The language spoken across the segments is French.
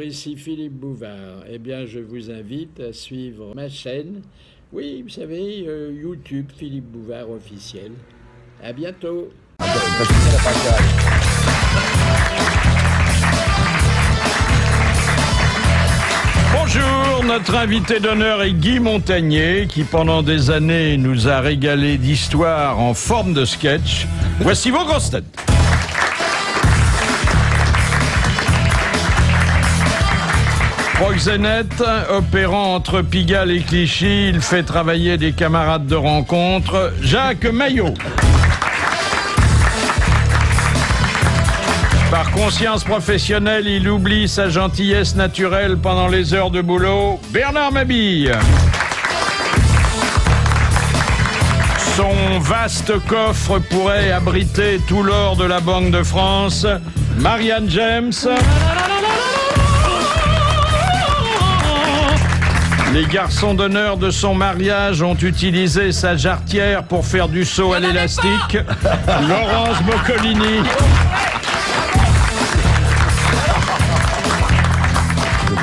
ici Philippe Bouvard. Eh bien, je vous invite à suivre ma chaîne. Oui, vous savez, YouTube, Philippe Bouvard officiel. À bientôt. Bonjour, notre invité d'honneur est Guy Montagnier, qui pendant des années nous a régalé d'histoires en forme de sketch. Voici vos grosses têtes. Proxénète, opérant entre Pigalle et Clichy, il fait travailler des camarades de rencontre, Jacques Maillot. Par conscience professionnelle, il oublie sa gentillesse naturelle pendant les heures de boulot, Bernard Mabille. Son vaste coffre pourrait abriter tout l'or de la Banque de France, Marianne James. Les garçons d'honneur de son mariage ont utilisé sa jarretière pour faire du saut à l'élastique, Laurence Boccolini.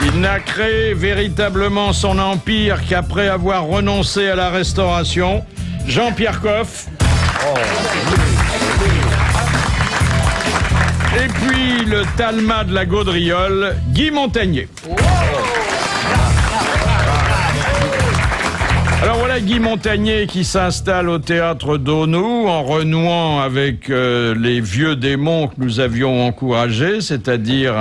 Il n'a créé véritablement son empire qu'après avoir renoncé à la restauration, Jean-Pierre Coff. Et puis le Talma de la Gaudriole, Guy Montagnier. Alors voilà Guy Montagnier qui s'installe au théâtre d'Aunou en renouant avec les vieux démons que nous avions encouragés, c'est-à-dire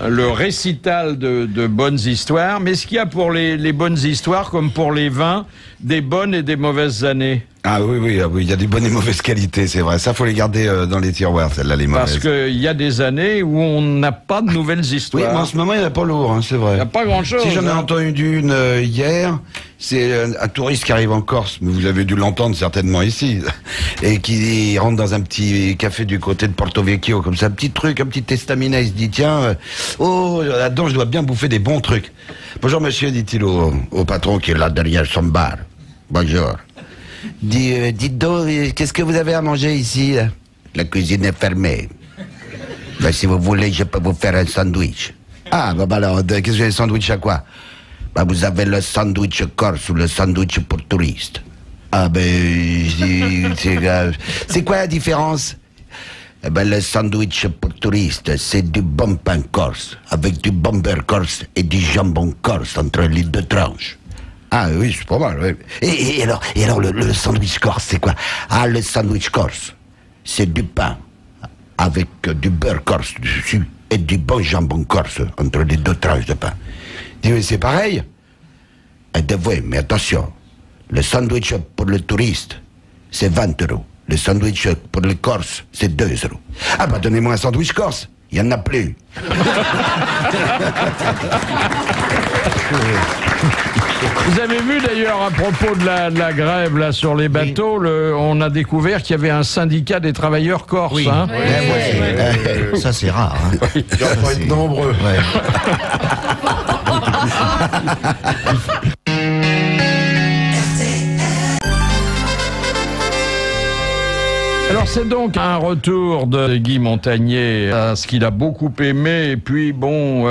le récital de bonnes histoires. Mais est-ce qu'il y a pour les bonnes histoires, comme pour les vins, des bonnes et des mauvaises années? Ah oui, il y a des bonnes et mauvaises qualités, c'est vrai. Ça, faut les garder dans les tiroirs, celles-là, les mauvaises. Parce qu'il y a des années où on n'a pas de nouvelles histoires. Oui, mais en ce moment, il n'y en a pas lourd, hein, c'est vrai. Il n'y a pas grand-chose. Si j'en ai entendu une hier, c'est un touriste qui arrive en Corse, mais vous avez dû l'entendre certainement ici, et qui rentre dans un petit café du côté de Porto Vecchio, comme ça, un petit truc, un petit estaminet, il se dit, tiens, là-dedans, je dois bien bouffer des bons trucs. Bonjour monsieur, dit-il au patron qui est là derrière son bar. Bonjour. Dites donc, qu'est-ce que vous avez à manger ici, là? La cuisine est fermée. Ben, si vous voulez, je peux vous faire un sandwich. Ah, bah alors, qu'est-ce que j'ai, un sandwich à quoi? Bah, vous avez le sandwich corse ou le sandwich pour touristes. Ah, c'est quoi la différence? Eh ben, le sandwich pour touristes, c'est du bon pain corse, avec du bon beurre corse et du jambon corse entre les deux tranches. Ah oui, c'est pas mal, oui. Et alors le sandwich corse, c'est quoi? Ah, le sandwich corse, c'est du pain avec du beurre corse dessus et du bon jambon corse entre les deux tranches de pain. Dis, oui, c'est pareil? Eh bien, oui, mais attention, le sandwich pour le touriste, c'est 20 €. Le sandwich pour le corse, c'est 2 €. Ah bah, donnez-moi un sandwich corse, il n'y en a plus. Vous avez vu d'ailleurs à propos de la grève là sur les bateaux, on a découvert qu'il y avait un syndicat des travailleurs corses. Oui. Hein. Oui. Ça c'est rare. Hein. Il doit être nombreux. Ouais. Alors c'est donc un retour de Guy Montagnier à ce qu'il a beaucoup aimé et puis bon,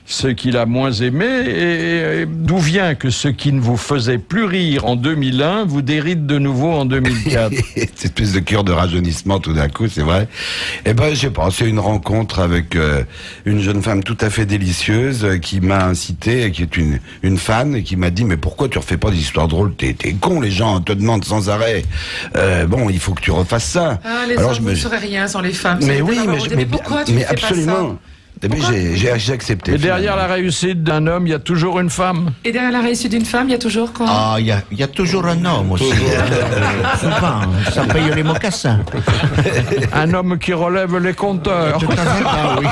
ce qu'il a moins aimé. Et d'où vient que ce qui ne vous faisait plus rire en 2001 vous déride de nouveau en 2004? Cette espèce de cure de rajeunissement tout d'un coup, c'est vrai. Eh ben, je sais pas, c'est une rencontre avec une jeune femme tout à fait délicieuse qui m'a incité, qui est une fan, et qui m'a dit, mais pourquoi tu refais pas des histoires drôles? T'es con, les gens te demandent sans arrêt. Bon, il faut que tu refasses ça. Ah, les hommes, vous ne serez rien sans les femmes. Mais oui, mais pourquoi tu fais absolument. Pas ça? J'ai accepté. Et derrière la réussite d'un homme, il y a toujours une femme. Et derrière la réussite d'une femme, il y a toujours quoi? Ah, il y a toujours un homme aussi. Souvent, ça paye les mocassins. Un homme qui relève les compteurs. Oui.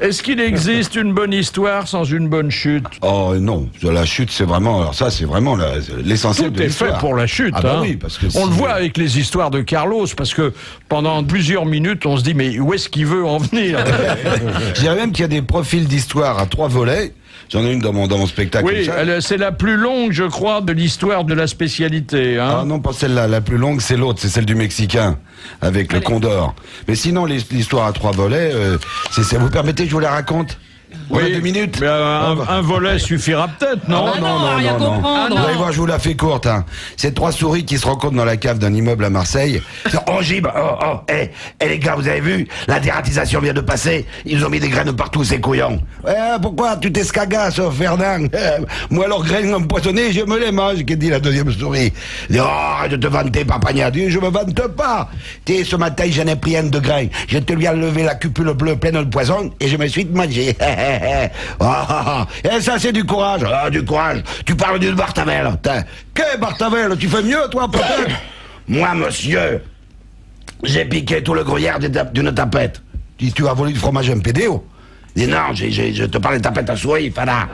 Est-ce qu'il existe une bonne histoire sans une bonne chute? Oh non, la chute c'est vraiment, alors ça c'est vraiment l'essentiel de Tout est l'histoire. fait pour la chute. Ah bah hein. oui, parce que on le voit avec les histoires de Carlos, parce que pendant plusieurs minutes on se dit mais où est-ce qu'il veut veut en venir. Je dirais même qu'il y a des profils d'histoire à 3 volets. J'en ai une dans mon spectacle. Oui, c'est la plus longue, je crois, de l'histoire de la spécialité. Hein. Ah non, pas celle-là. La plus longue, c'est l'autre. C'est celle du Mexicain, avec le Condor. Mais sinon, l'histoire à 3 volets, vous permettez que je vous la raconte? Oui, 2 minutes. Mais un volet suffira peut-être, non? Non. Vous allez voir, je vous la fais courte. Hein. C'est 3 souris qui se rencontrent dans la cave d'un immeuble à Marseille. Oh, Gib, les gars, vous avez vu? La dératisation vient de passer. Ils ont mis des graines partout, ces couillons. Pourquoi tu t'escagasses, Fernand? Moi, leurs graines empoisonnées, je me les mange, qu'est dit la deuxième souris. Arrête de te vanter, Papagna. Je me vante pas. Ce matin, j'en ai pris un de grain. Je te lui ai levé la cupule bleue pleine de poison et je me suis mangé. Et ça, c'est du courage. Ah, du courage. Tu parles d'une Bartavel. Qu'est Bartavel? Tu fais mieux, toi, peut-être? Moi, monsieur, j'ai piqué tout le gruyère d'une tapette. Tu as volé du fromage MPDO? Et non, je te parle de tapette à souris, Fada.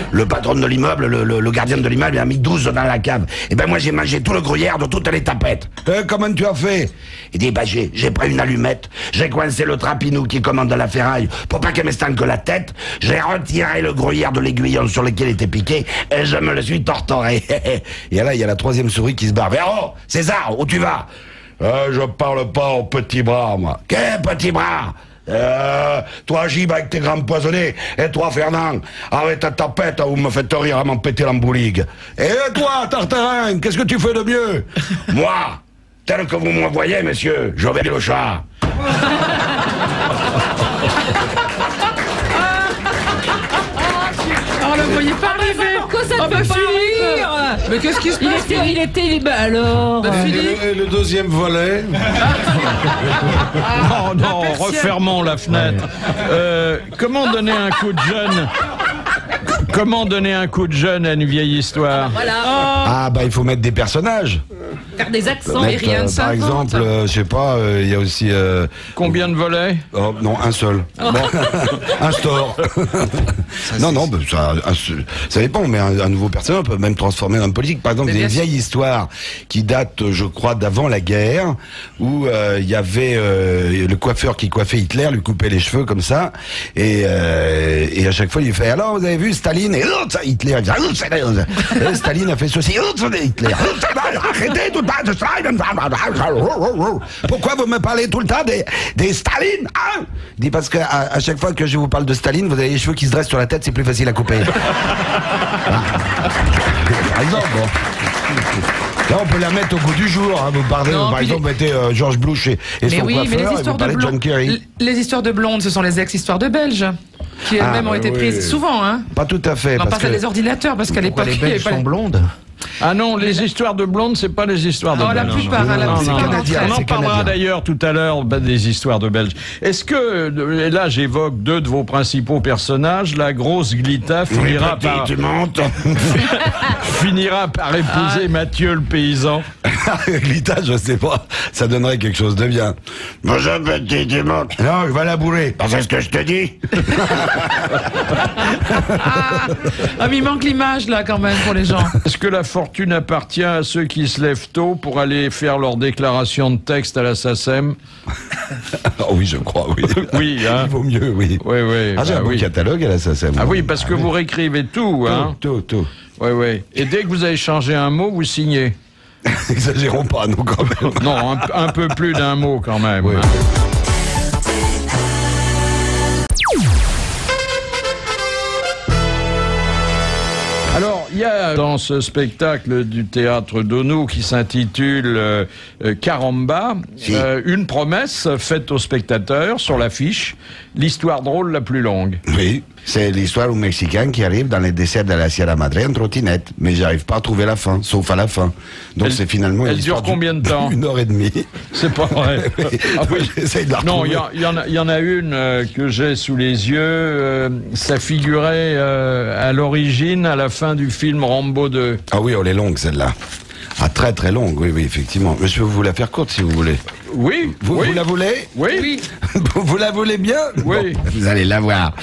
Le patron de l'immeuble, le gardien de l'immeuble, il a mis 12 dans la cave. Et ben moi, j'ai mangé tout le gruyère de toutes les tapettes. Comment tu as fait? Il dit, j'ai pris une allumette, j'ai coincé le trapinou qui commande la ferraille pour pas qu'elle m'estane que la tête, j'ai retiré le gruyère de l'aiguillon sur lequel il était piqué, et je me le suis torturé. Et là, il y a la 3e souris qui se barre. Oh, César, où tu vas? Je parle pas au petit bras, moi. Quel petit bras? Toi, Gib, avec tes grands empoisonnés, et toi, Fernand, avec ta tapette, vous me faites rire à m'en péter l'embouligue. Et toi, Tartarin, qu'est-ce que tu fais de mieux? Moi, tel que vous me voyez, monsieur, je vais le chat. On le voyait pas arriver. Pourquoi ça ne peut pas finir? Mais qu'est-ce qui se passe? Il était... Bah alors... Et le 2e volet? Non, refermons la fenêtre. Comment donner un coup de jeune? Comment donner un coup de jeune à une vieille histoire? Voilà. Il faut mettre des personnages. Faire des accents et rien de par exemple, je sais pas, il y a aussi... Combien de volets? Oh, non, un seul. Bon. Un store. Ça dépend, mais un nouveau personnage peut même transformer en politique. Par exemple, il y a une vieille histoire qui date, je crois, d'avant la guerre, où il y avait le coiffeur qui coiffait Hitler, lui coupait les cheveux comme ça, et à chaque fois il fait, alors vous avez vu Staline? Et Hitler, et Staline a fait ceci, Hitler, arrêtez tout le temps de Staline. Pourquoi vous me parlez tout le temps des Staline, hein? Il dit, parce que à chaque fois que je vous parle de Staline, vous avez les cheveux qui se dressent sur la tête, c'est plus facile à couper. Par exemple, bon. Là, on peut la mettre au goût du jour. Hein. Vous parlez, par exemple, mettez George Bush et son coiffeur, mais les histoires de John Kerry. Les histoires de blondes, ce sont les ex-histoires de Belges, qui elles-mêmes ont été prises souvent. Hein. Pas tout à fait. On passe à des ordinateurs, parce qu'à l'époque... Les Belges sont blondes. Ah non, les histoires de blondes, c'est pas les histoires de Belges. La plupart, c'est canadien. On en parlera d'ailleurs tout à l'heure des histoires de Belges. Est-ce que, et là j'évoque 2 de vos principaux personnages, la grosse Glita finira par épouser Mathieu le paysan? Glita, je sais pas, ça donnerait quelque chose de bien. Bonjour, petit, tu montes. Non, je vais la bourrer. C'est ce que je te dis. Mais il manque l'image là quand même pour les gens. Est-ce que la fortune appartient à ceux qui se lèvent tôt pour aller faire leur déclaration de texte à la SACEM? Oui, je crois, oui. Oui, hein. Il vaut mieux, oui. Oui. J'ai un beau catalogue à la SACEM. Ah oui, parce que vous réécrivez tout, hein. Tout. Oui. Et dès que vous avez changé un mot, vous signez. Exagérons pas, nous, quand même. Non, un peu plus d'un mot, quand même. Oui. Alors, il y a dans ce spectacle du théâtre d'Onou qui s'intitule Caramba, une promesse faite aux spectateurs sur l'affiche, l'histoire drôle la plus longue. Oui, c'est l'histoire du Mexicain qui arrive dans les desserts de la Sierra Madre en trottinette, mais j'arrive pas à trouver la fin, sauf à la fin. Donc c'est finalement... Elle dure combien de temps? 1h30. C'est pas vrai. Ah oui, j'essaie de la non, retrouver. il y en a une que j'ai sous les yeux. Ça figurait à l'origine, à la fin du film Rambo 2. Ah oui, elle est longue celle-là. Ah, très très longue, oui, effectivement. Mais je peux vous la faire courte si vous voulez. Oui. Vous la voulez? Oui. Vous la voulez bien? Oui. Bon, vous allez la voir.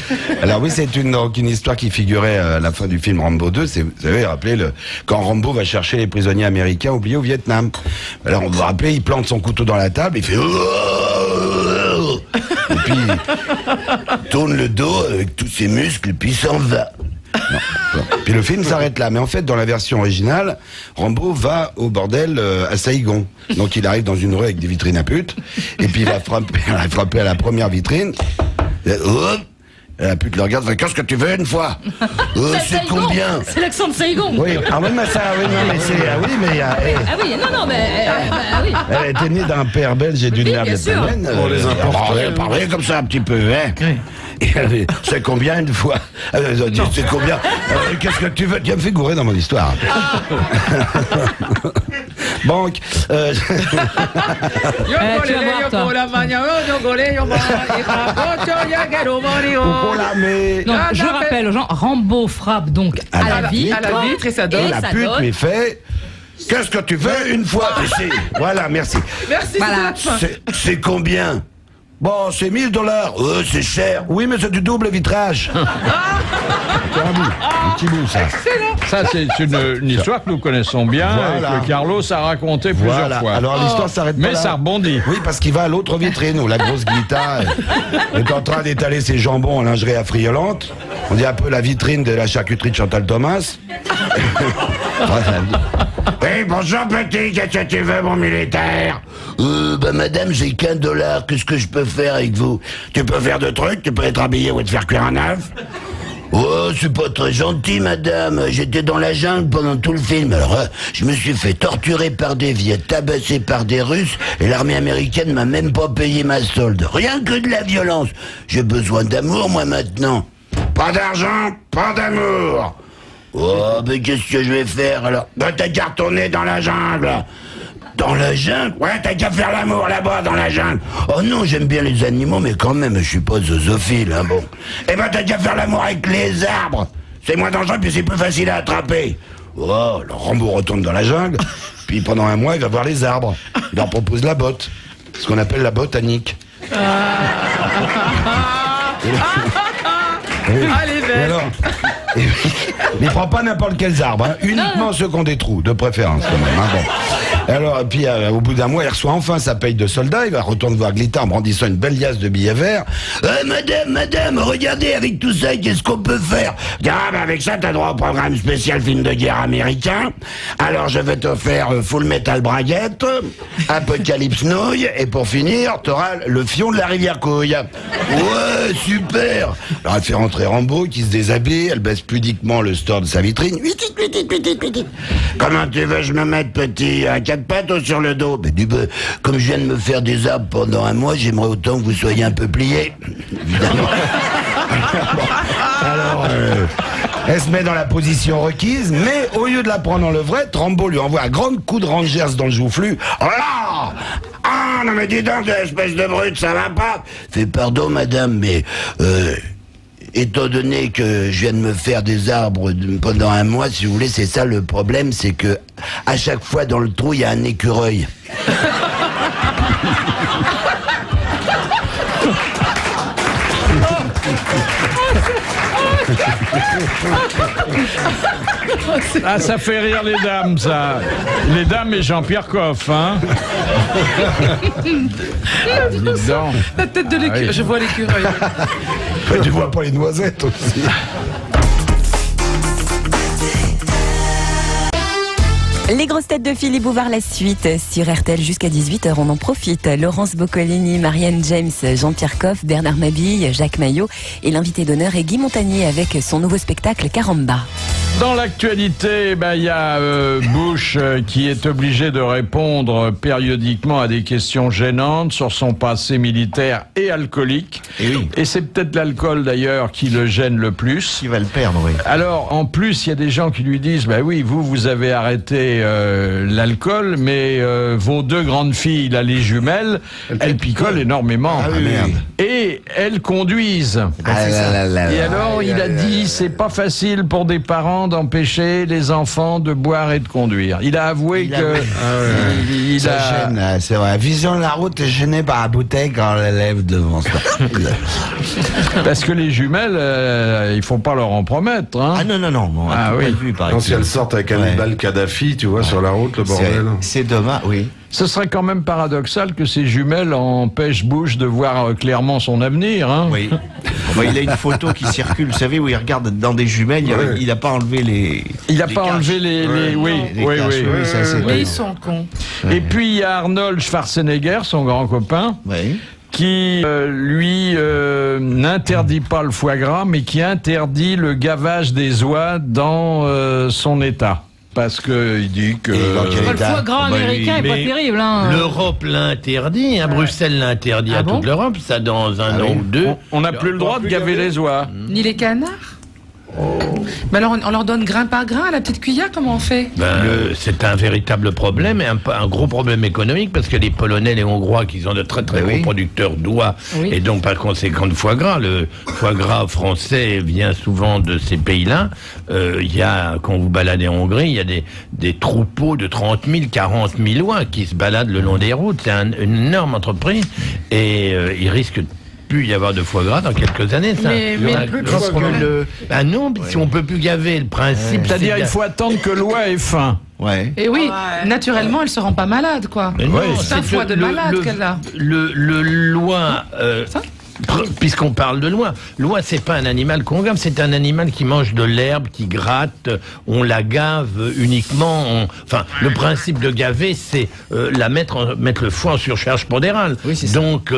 Alors oui, c'est une histoire qui figurait à la fin du film Rambo 2. Vous savez, rappelez, quand Rambo va chercher les prisonniers américains oubliés au Vietnam. Alors on vous rappelez, il plante son couteau dans la table, il fait... Et puis il tourne le dos avec tous ses muscles, puis il s'en va. Non. Puis le film s'arrête là. Mais en fait, dans la version originale, Rambo va au bordel à Saïgon. Donc il arrive dans une rue avec des vitrines à putes, et puis il va frapper à la première vitrine. Et, hop, la pute le regarde, qu'est-ce que tu veux une fois? C'est combien? C'est l'accent de Saigon. Oui, ah oui, mais ça, oui, non, mais c'est, ah oui, mais Ah oui, non, mais... oui. elle était née d'un père belge et d'une Oui, mère bien sûr. vietnamienne. On les importe. Parlez comme ça un petit peu, hein? Et elle avait, c'est combien une fois? C'est combien? Qu'est-ce que tu veux? Tu me fais gourer dans mon histoire. Banque. Tu vas voir, mais... Non, je rappelle aux gens, Rambo frappe donc à la vitre. À la vitre et ça Et donne. la ça pute donne. lui fait... Qu'est-ce que tu veux une fois? Voilà, merci. Merci. Voilà. C'est combien? Bon, c'est $1000. C'est cher. Oui, mais c'est du double vitrage. C'est un petit bout, ça. Ça, c'est une histoire que nous connaissons bien Voilà. et que Carlos a raconté plusieurs Voilà. fois. Alors l'histoire s'arrête pas Mais là. ça rebondit. Oui, parce qu'il va à l'autre vitrine où la grosse Guita est en train d'étaler ses jambons en lingerie affriolante. On dit un peu la vitrine de la charcuterie de Chantal Thomas. Oui, bonjour petit, qu'est-ce que tu veux, mon militaire? Madame, j'ai $15, qu'est-ce que je peux faire avec vous? Tu peux faire de trucs, tu peux être habillé ou te faire cuire un œuf? Oh, c'est pas très gentil, madame. J'étais dans la jungle pendant tout le film. Alors, je me suis fait torturer par des Viettes, tabasser par des Russes, et l'armée américaine m'a même pas payé ma solde. Rien que de la violence. J'ai besoin d'amour, moi, maintenant. Pas d'argent, pas d'amour. Oh, mais qu'est-ce que je vais faire, alors? Bah, t'as qu'à retourner dans la jungle. Dans la jungle? Ouais, t'as qu'à faire l'amour là-bas, dans la jungle. Oh non, j'aime bien les animaux, mais quand même, je suis pas zoophile, hein, bon. Eh ben, t'as qu'à faire l'amour avec les arbres. C'est moins dangereux, puis c'est plus facile à attraper. Oh, le Rambo retourne dans la jungle, puis pendant un mois, il va voir les arbres. Il leur propose la botte, ce qu'on appelle la botanique. Allez, Et alors, mais il prend pas n'importe quels arbres, hein, uniquement ceux qui ont des trous, de préférence quand même. Hein, bon. Et alors, et puis au bout d'un mois, il reçoit enfin sa paye de soldat, il va retourner voir Glita en brandissant une belle liasse de billets verts. Madame, regardez, avec tout ça, qu'est-ce qu'on peut faire? Ah, bah avec ça, t'as droit au programme spécial film de guerre américain. Alors, je vais te faire Full Metal Braguette, Apocalypse Nouille, et pour finir, t'auras le fion de la rivière Couille. Ouais, super. Alors, elle fait rentrer Rambo, qui se déshabille, elle baisse pudiquement le store de sa vitrine. Comment tu veux je me mette, petit? À quatre pattes ou sur le dos? Comme je viens de me faire des arbres pendant un mois, j'aimerais autant que vous soyez un peu pliés. Évidemment. Alors, elle se met dans la position requise, mais au lieu de la prendre en levrette, Rambo lui envoie un grand coup de Rangers dans le joufflu. Oh là! Ah, non mais dis donc, espèce de brute, ça va pas? Fais pardon, madame, mais... étant donné que je viens de me faire des arbres pendant un mois, si vous voulez, c'est ça le problème, c'est que à chaque fois dans le trou, il y a un écureuil. Ah, ça fait rire les dames, ça. Les dames et Jean-Pierre Coff, hein. Dis donc. La tête de l'écureuil. oui. Je vois l'écureuil. Tu vois pas les noisettes aussi. Les grosses têtes de Philippe Bouvard, la suite sur RTL jusqu'à 18h, on en profite. Laurence Boccolini, Marianne James, Jean-Pierre Coff, Bernard Mabille, Jacques Maillot et l'invité d'honneur est Guy Montagnier avec son nouveau spectacle Caramba. Dans l'actualité, il y a Bush qui est obligé de répondre périodiquement à des questions gênantes sur son passé militaire et alcoolique. Et c'est peut-être l'alcool d'ailleurs qui le gêne le plus. Il va le perdre, oui. Alors, en plus, il y a des gens qui lui disent, oui, vous avez arrêté l'alcool, mais vos deux grandes filles, là, les jumelles, elles picolent énormément. Ah oui, merde. Et elles conduisent. Ah là là là Et là. alors, il a dit, c'est pas facile pour des parents d'empêcher les enfants de boire et de conduire. Il a avoué Ça gêne, c'est vrai. Vision de la route est gêné par la bouteille quand on l'élève devant ça. Parce que les jumelles, il faut pas leur en promettre. Hein. Ah non, non, non. Bon, oui. vu, par Quand si exemple. elles sortent avec Hannibal Kadhafi, tu vois, sur la route, le bordel. C'est dommage, oui. Ce serait quand même paradoxal que ces jumelles empêchent Bush de voir clairement son avenir. Hein. Oui. Bon, il a une photo qui circule, vous savez, où il regarde dans des jumelles, il n'a pas enlevé les. Il n'a pas enlevé les. Oui, les oui, caches, oui. ça, c'est Oui, ils sont cons. Et puis il y a Arnold Schwarzenegger, son grand copain, Oui. qui, lui, n'interdit pas le foie gras, mais qui interdit le gavage des oies dans son État. Parce qu'il dit que... Le foie gras américain est pas terrible. Hein. L'Europe l'interdit, Bruxelles l'interdit à toute l'Europe, ça dans un an ou deux. On n'a plus le droit de gaver les oies. Ni les canards. Mais alors, on leur donne grain par grain à la petite cuillère, comment on fait? C'est un véritable problème et un gros problème économique parce que les Polonais, les Hongrois, qui sont de très très gros producteurs d'oies et donc par conséquent de foie gras, le foie gras français vient souvent de ces pays-là. Il y a, quand vous baladez en Hongrie, il y a des troupeaux de 30 000, 40 000 oies qui se baladent le long des routes. C'est une énorme entreprise et ils risquent plus y avoir de foie gras dans quelques années, ça. Mais plus de foie gras. Non, si on peut plus gaver, le principe... C'est-à-dire il faut attendre que l'oie ait faim. Ouais. Et oui, naturellement, elle se rend pas malade, quoi. Mais non, c'est un foie de malade qu'elle a. Le loin... Puisqu'on parle de l'oie, l'oie c'est pas un animal qu'on gave, c'est un animal qui mange de l'herbe, qui gratte, on la gave uniquement, enfin le principe de gaver c'est mettre le foie en surcharge pondérale. Oui, donc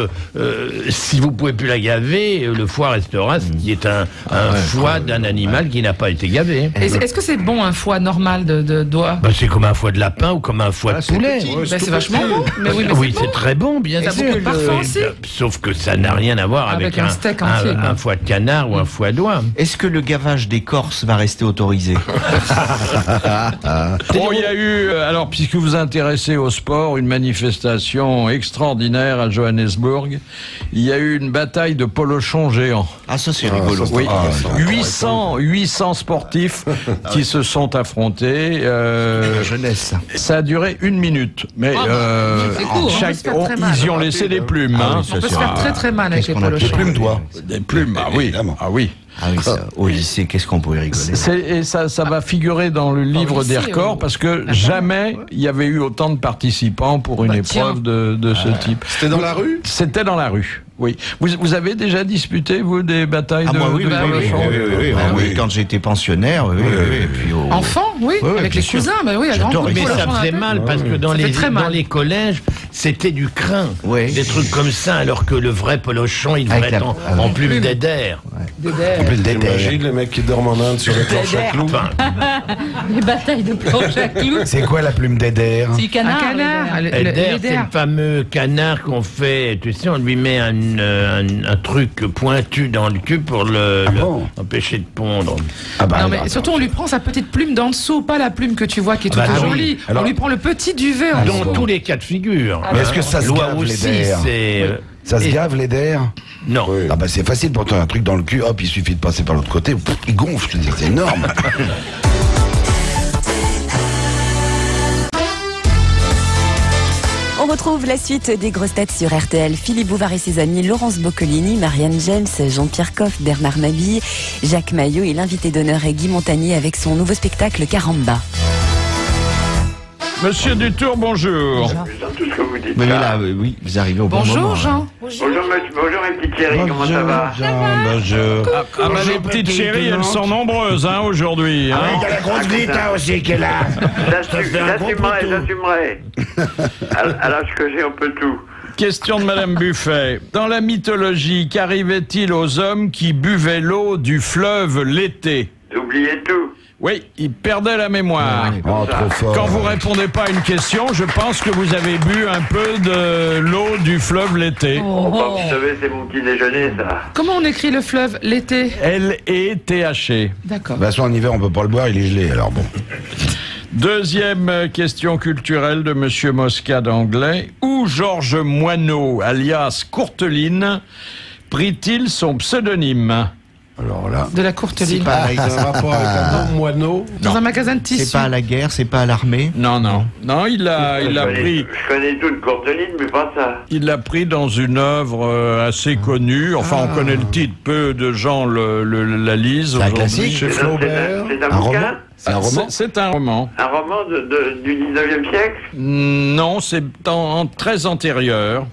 si vous pouvez plus la gaver, le foie restera, ce qui est un foie d'un animal qui n'a pas été gavé. Est-ce que c'est bon un foie normal d'oie? C'est comme un foie de lapin ou comme un foie de poulet. C'est vachement bon. Mais oui, c'est très bon, bien sûr. Ça a beaucoup de parfum aussi. Sauf que ça n'a rien à voir avec un steak entier, un foie de canard ou un foie d'oie. Est-ce que le gavage des Corses va rester autorisé? Il y a eu, alors puisque vous vous intéressez au sport, une manifestation extraordinaire à Johannesburg. Il y a eu une bataille de polochons géants. Ah, ça c'est rigolo. Oui, 800 sportifs qui se sont affrontés. Jeunesse. Ça a duré 1 minute. Mais ils y ont laissé des plumes. On peut se faire très très mal avec les polochons. Des plumes d'oie. Des plumes, oui. Ah oui. Ah oui, ça, au lycée, qu'est-ce qu'on pouvait rigoler? Et ça va figurer dans le livre des records parce que jamais il y avait eu autant de participants pour une épreuve de ce type. C'était dans la rue? C'était dans la rue, oui. Vous avez déjà disputé, vous, des batailles de polochons? Oui, quand j'étais pensionnaire, oui. Et puis enfant, oui, avec les cousins, à grand coup de mais ça faisait mal parce que dans les collèges, c'était du crin. Des trucs comme ça, alors que le vrai polochon, il devrait être en plume d'Eder. T'imagines les mecs qui dorment en Inde sur les planches à clous? Les batailles de planches à clous. C'est quoi la plume d'Eder? C'est le canard. Un canard. Eder, c'est le fameux canard qu'on fait, tu sais, on lui met un truc pointu dans le cul pour l'empêcher de pondre. Non, mais surtout, on lui prend sa petite plume d'en dessous, pas la plume que tu vois qui est toute jolie. On lui prend le petit duvet en dessous. Dans tous les cas de figure. Mais est-ce que ça se gave l'Eder? Ça se gave l'Eder? Non. Ah bah c'est facile pour toi, un truc dans le cul, hop, il suffit de passer par l'autre côté, il gonfle, je veux dire, c'est énorme. On retrouve la suite des grosses têtes sur RTL. Philippe Bouvard et ses amis, Laurence Boccolini, Marianne James, Jean-Pierre Coff, Bernard Mabille, Jacques Maillot et l'invité d'honneur est Guy Montagnier avec son nouveau spectacle Caramba. Monsieur Dutour, bonjour. J'entends tout ce que vous dites. Mais là, oui, vous arrivez au bon moment. Bonjour Jean. Bonjour mes petites chéries, comment ça va? Bonjour. Les petites chéries, elles sont nombreuses aujourd'hui. Il y a la grosse Glita aussi qui est là. J'assumerai. À l'âge que j'ai, on peut tout. Question de Madame Buffet. Dans la mythologie, qu'arrivait-il aux hommes qui buvaient l'eau du fleuve l'été? Oubliez tout. Oui, ils perdaient la mémoire. Trop fort. Quand vous répondez pas à une question, je pense que vous avez bu un peu de l'eau du fleuve l'été. Vous savez, c'est mon petit déjeuner, ça. Comment on écrit le fleuve l'été? L-E-T-H-E. D'accord. De toute façon, en hiver, on peut pas le boire, il est gelé, alors bon. Deuxième question culturelle de Monsieur Mosca d'Anglais. Où Georges Moineau, alias Courteline, prit-il son pseudonyme? Alors là. De la Courteline. C'est pas C'est un rapport avec un homme moineau. Dans un magasin de tissus. C'est pas à la guerre, c'est pas à l'armée. Non, non. Non, il l'a pris. Je connais toute Courteline, mais pas ça. Il l'a pris dans une œuvre assez connue. Enfin, on connaît le titre. Peu de gens la lisent. C'est un aujourd'hui. classique. Chez Flaubert. C'est un Un bouquin roman. C'est un roman. C'est un roman. Un roman du 19e siècle. Non, c'est très antérieur.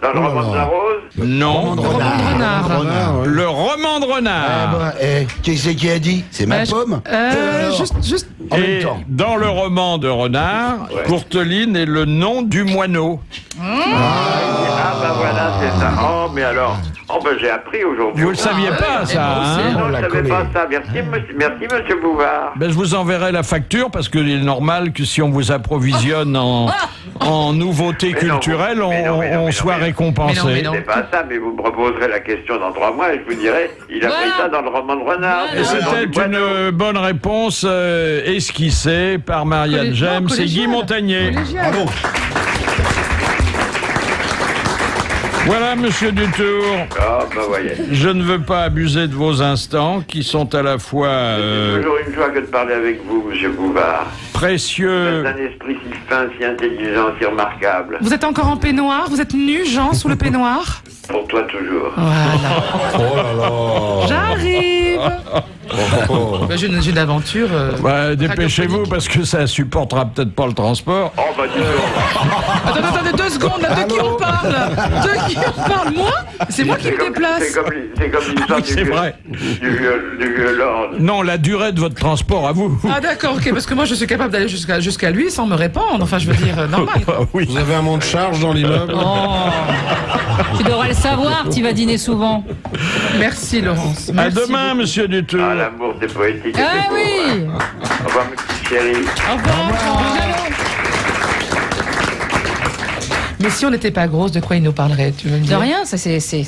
Dans le roman de la Rose. Non. Le roman de Renard. Le roman de Renard. Qui c'est qui a dit? C'est ma pomme. Juste. En même Et temps. dans le roman de Renard, Courteline est le nom du moineau. Ah bah voilà, c'est ça. Oh, mais alors, j'ai appris aujourd'hui. Vous le saviez pas, ça, hein? Non, on je la savais connaît. pas ça. Merci, monsieur Bouvard. Ben, je vous enverrai la facture parce qu'il est normal que si on vous approvisionne en nouveautés Mais non, culturelles, mais non, on soit récompensé. Mais non. C'est pas ça, mais vous me reposerez la question dans 3 mois et je vous dirai, il a pris ça dans le roman de Renard. Et c'était une bonne réponse esquissée par Marianne James et Guy Montagnier. Bravo. Voilà, monsieur Dutour. Ah, bah voyez. Je ne veux pas abuser de vos instants qui sont à la fois C'est toujours une joie que de parler avec vous, monsieur Bouvard. précieux. Vous êtes un esprit si fin, si intelligent, si remarquable. Vous êtes encore en peignoir? Vous êtes nu, Jean, sous le peignoir? Pour toi toujours. Voilà. Oh là là. J'arrive. Ben, j'ai une aventure. Bah, dépêchez-vous parce que ça supportera peut-être pas le transport. Oh bah dis donc. Attendez 2 secondes, là, de qui on parle? De qui on parle? Moi? C'est moi qui me déplace. C'est comme l'histoire Oui, c'est vrai. du vieux lord. Non, la durée de votre transport à vous. Ah d'accord, ok, parce que moi je suis capable d'aller jusqu'à lui sans me répandre. Enfin, je veux dire, normal. Oui. Vous avez un monte charge dans l'immeuble? Tu devrais le savoir, tu vas dîner souvent. Merci, Laurence. À Merci demain, beaucoup. monsieur Dutour. Ah, l'amour, c'est poétique. et Ah c'est beau, oui. hein. Au revoir, mes petites chéries. Au revoir. Mais si on n'était pas grosse, de quoi il nous parlerait? Tu veux me De dire? rien,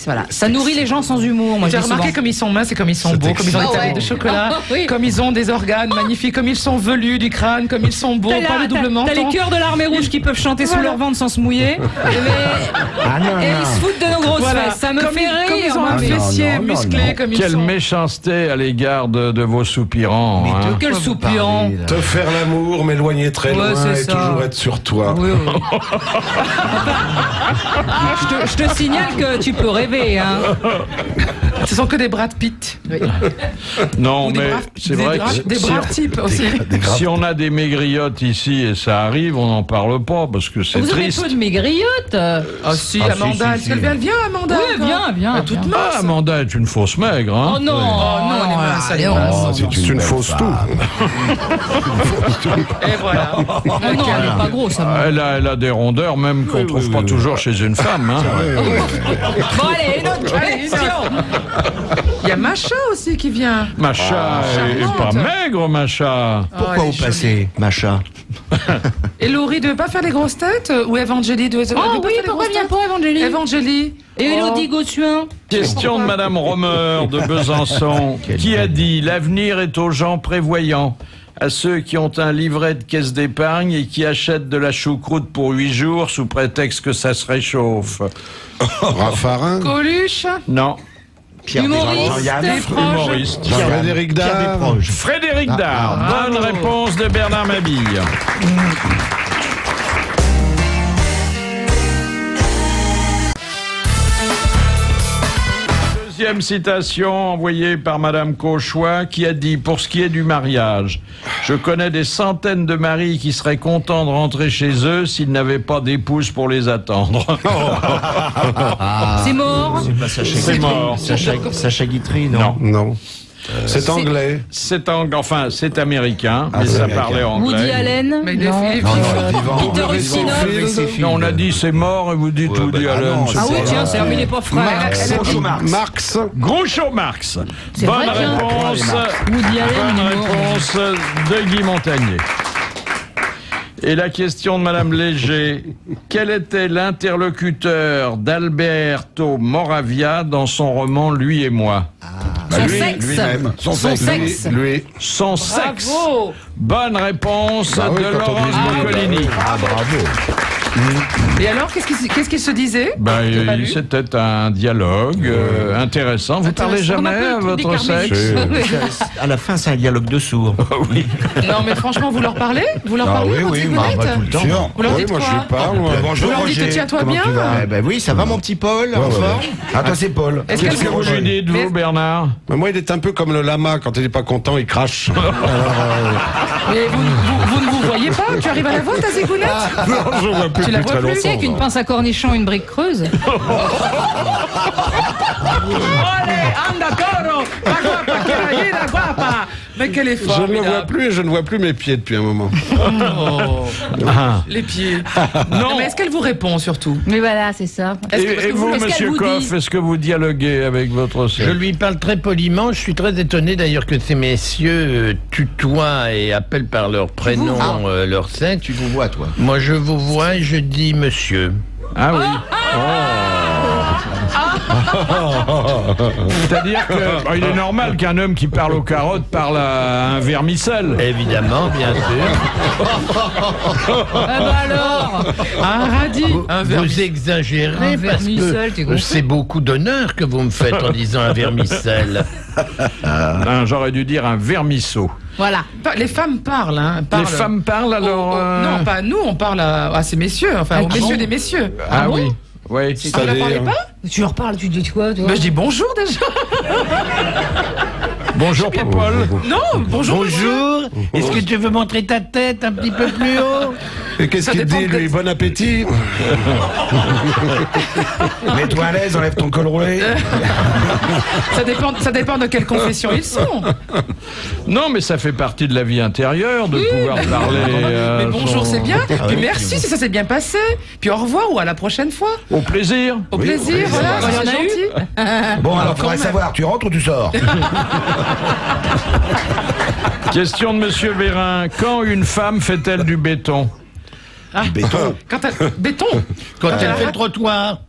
voilà. Ça nourrit les gens sans humour, moi je J'ai dis remarqué souvent. comme ils sont minces et comme ils sont beaux, comme ils ont des Ah ouais. tablettes de chocolat, Oui. comme ils ont des organes magnifiques, comme ils sont velus du crâne, comme ils sont beaux, pas le double menton. T'as les cœurs de l'armée rouge qui peuvent chanter sous leur ventre sans se mouiller. Et ils se foutent de nos grosses Voilà. fesses. Ça me Comme fait rire. Comme ils ont un moi. fessier non, musclé, non. comme ils Quelle sont. méchanceté à l'égard de vos soupirants. hein. Quel soupirant. Te faire l'amour, m'éloigner très Ouais, loin c'est et ça. toujours être sur toi. Oui, oui. Je te signale que tu peux rêver, hein. Ce sont que des Brad Pitt. Oui. Non, Ou des mais braves- c'est des vrai braves- que des braves types aussi. si on a des maigriottes ici et ça arrive, on n'en parle pas parce que c'est Vous avez triste. peu de maigrillottes. Ah si, Ah, Amanda, si, est-ce qu'elle vient, Amanda? Oui, encore viens. Toute viens. mince. Ah, Amanda est une fausse maigre. Hein. Oh non. Oh non, elle est mince, elle est non. mince. Oh, C'est une fausse femme. Et voilà. Oh non, elle est pas grosse, ça. Elle a des rondeurs même qu'on ne trouve pas toujours chez une femme. Hein. Bon, allez, une autre Allez, question. Il y a Macha aussi qui vient. Macha est charmante. pas maigre, Macha. Pourquoi elle est vous jolie. passez, Macha? Et Laurie ne veut pas faire les grosses têtes? Ou Evangélie de Oh oui, pourquoi vient pas Evangélie? Evangélie. Et Elodie Gossuin? Question de Madame Romer de Besançon, qui a dit « L'avenir est aux gens prévoyants, à ceux qui ont un livret de caisse d'épargne et qui achètent de la choucroute pour 8 jours sous prétexte que ça se réchauffe. Raffarin. Coluche. » Non. Humoriste. Des proches. Humoriste. Frédéric Dard. Frédéric Dard. Bonne bravo. réponse de Bernard Mabille. Deuxième citation envoyée par Madame Cauchois qui a dit « Pour ce qui est du mariage, je connais des centaines de maris qui seraient contents de rentrer chez eux s'ils n'avaient pas d'épouse pour les attendre. C'est mort. C'est pas Sacha C'est Guitry. mort. Sacha Guitry, non? Non. C'est anglais. C'est américain, mais ça américain. parlait anglais. Woody Allen? Mais il est Non. vivant. Peter Ustinov? Non, on a dit c'est mort et vous dites Woody Allen. non, c'est Ah oui, pas- tiens, c'est il n'est pas frais. Marx. Groucho Marx. C'est Bonne vrai, tiens. réponse. Woody Allen, Bonne il est mort. réponse de Guy Montagnier. Et la question de Madame Léger. Quel était l'interlocuteur d'Alberto Moravia dans son roman Lui et moi? Son sexe. Lui-même. Son sexe. Lui. Son sexe. Bravo. Bonne réponse Bah oui, de quand on Laurence dit lui, Boccolini. Ah, bravo. Et alors, qu'est-ce qu'il se disait? C'était un dialogue intéressant. Vous parlez jamais à votre sexe? À la fin, c'est un dialogue de sourds. Oui. Non, mais franchement, vous leur parlez? Vous leur parlez? Oui, tout le temps. Vous leur dites moi quoi? je lui parle. Bonjour, Vous leur dites, tiens-toi bien? Oui, ça va mon petit Paul, en forme? Ah, toi, c'est Paul. Qu'est-ce que vous lui dites, vous, Bernard? Moi, il est un peu comme le lama. Quand il n'est pas content, il crache. Mais vous ne vous voyez pas? Tu arrives à la voir, ta zigounette? Non, je vois plus Tu la depuis vois très plus? longtemps. Avec une pince à cornichon et une brique creuse. Allez, anda toro! La guapa, que la vida guapa! Mais quelle est Je ne le vois plus et je ne vois plus mes pieds depuis un moment. Les pieds. Non. Mais est-ce qu'elle vous répond surtout? Mais voilà, c'est ça. Et vous, monsieur Coff, est-ce que vous dialoguez avec votre sœur? Je lui parle très poliment. Je suis très étonné d'ailleurs que ces messieurs tutoient et appellent par leur prénom leur sexe. Tu vous vois, toi? Moi, je vous vois et je dis monsieur. Ah oui. C'est-à-dire qu'il est normal qu'un homme qui parle aux carottes parle à un vermicelle. Évidemment, bien sûr. Ah bah alors, Un radis. Vous exagérez parce vermicelle, t'es que gonflé. c'est beaucoup d'honneur que vous me faites en disant un vermicelle. J'aurais dû dire un vermisseau. voilà. Les femmes parlent, hein. Les femmes parlent alors. Non, pas nous, on parle à ces messieurs, enfin aux messieurs des messieurs. Ah bon? oui. Oui. Tu leur parlais pas? Tu leur parles, tu dis quoi, toi? Je dis bonjour déjà. Bonjour, Paul. Non, bonjour. Bonjour. Est-ce que tu veux montrer ta tête un petit peu plus haut? Et qu'est-ce qu'il dit, lui? Bon appétit. Mets-toi à l'aise, enlève ton col roulé. Ça dépend de quelle confession ils sont. Non, mais ça fait partie de la vie intérieure de pouvoir parler. Mais bonjour, c'est bien. Puis merci si ça s'est bien passé. Puis au revoir ou à la prochaine fois. Au plaisir. Au plaisir, voilà, Il y en c'est a eu. gentil. Bon, alors, faudrait savoir, tu rentres ou tu sors? Question de Monsieur Vérin. Quand une femme fait-elle du béton? Béton. Béton. Quand elle fait le trottoir.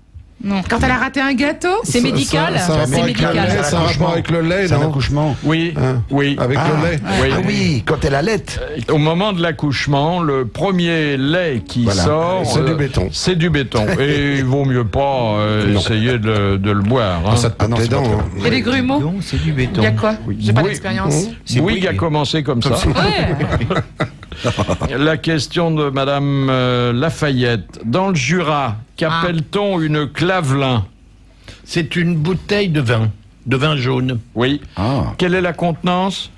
Non. Quand elle a raté un gâteau. C'est médical. Ça a C'est rapport avec le médical. lait, ça a rapport avec le lait, C'est un non? accouchement. Oui. Oui. Avec le lait. Oui. Ah oui, quand elle allait. Au moment de l'accouchement, le premier lait qui Voilà. sort, C'est du béton. C'est du béton. Et il vaut mieux pas essayer de le boire. Hein. Ça te pète les dents. Hein. Et les grumeaux. Non, c'est du béton. Il y a quoi? J'ai pas Oui. d'expérience. Bouygues a commencé comme ça. Ouais. La question de Madame Lafayette. Dans le Jura, qu'appelle-t-on une clavelin? C'est une bouteille de vin jaune. Oui. Ah. Quelle est la contenance?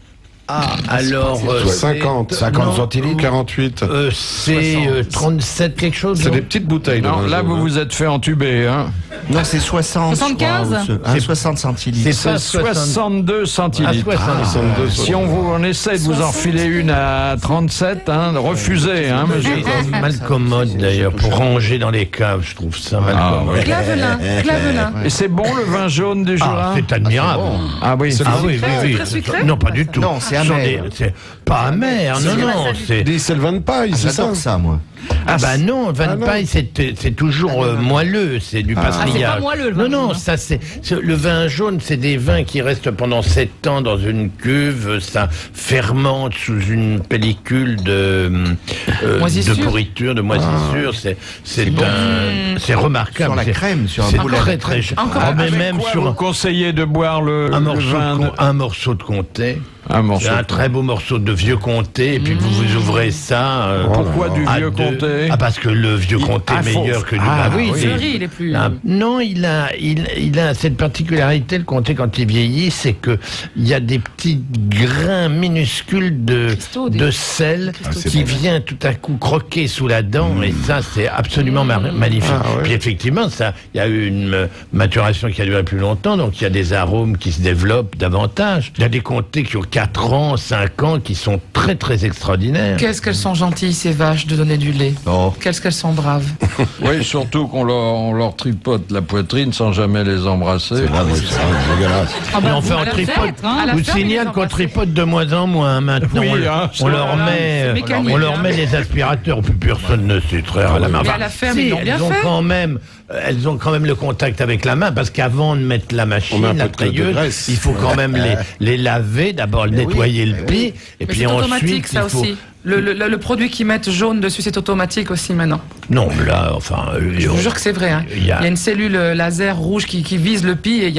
Ah, alors... 50 centilitres. 48. c'est 37 quelque chose. C'est des petites bouteilles. Non, là, vous vous êtes fait entuber. Hein. Non, c'est 60. 75? C'est 60 centilitres. C'est pas 62 centilitres. Ah, 62. Si on essaie de vous en filer une à 37, hein, refusez, hein, monsieur. C'est mal commode d'ailleurs pour ranger dans les caves, je trouve ça mal commode. Clavelin. Et c'est bon le vin jaune du Jura? Ah, c'est admirable. Ah oui. Ah oui, oui, très sucré? Non, pas du tout. Non, c'est Ce sont amer. c'est pas amer, non. C'est le vin de paille, c'est ça? J'adore ça, moi. Ah bah non, vin de paille, c'est toujours moelleux, c'est du pastrillage. c'est pas moelleux, le vin Non, jaune, ça le vin jaune, c'est des vins qui restent pendant 7 ans dans une cuve, ça fermente sous une pellicule de pourriture, de moisissure. C'est remarquable. Sur la crème, sur un c'est boulet de très crème. très. Encore Ah, mais avec même quoi sur vous conseillez de boire le vin un morceau de comté. Un morceau. C'est un très beau morceau de vieux comté, et puis vous ouvrez ça. Pourquoi du à vieux deux. comté? Ah, parce que le vieux comté est meilleur que du Ah, oui, Le riz, il est plus. Non, il a cette particularité, le comté, quand il vieillit, c'est que il y a des petits grains minuscules de sel qui vient tout à coup croquer sous la dent, et ça, c'est absolument magnifique. Puis effectivement, ça, il y a eu une maturation qui a duré plus longtemps, donc il y a des arômes qui se développent davantage. Il y a des comtés qui ont 4 ans, 5 ans, qui sont très très extraordinaires. Qu'est-ce qu'elles sont gentilles, ces vaches, de donner du lait. Oh. Qu'est-ce qu'elles sont braves. Oui, surtout qu'on leur tripote la poitrine sans jamais les embrasser. C'est dégueulasse. Ah Mais bah, enfin, à on la tripote. fête, hein. À la Je vous ferme, ils signale les qu'on embrassent. tripote de moins en moins maintenant. Oui, hein, on leur met, mécanique, on leur hein. met des aspirateurs, plus personne ne sait traire à la main. Mais à Enfin, la ferme, si, ils l'ont bien elles ont fait. elles ont quand même le contact avec la main, parce qu'avant de mettre la machine, On met un la peu de tailleuse, graisse. il faut quand même les laver, d'abord nettoyer le pli, et puis c'est automatique, ensuite ça il faut. aussi. Le produit qu'ils mettent jaune dessus, c'est automatique aussi maintenant. Non, mais là, enfin... Je vous jure que c'est vrai. Hein. Il y a une cellule laser rouge qui vise le pis et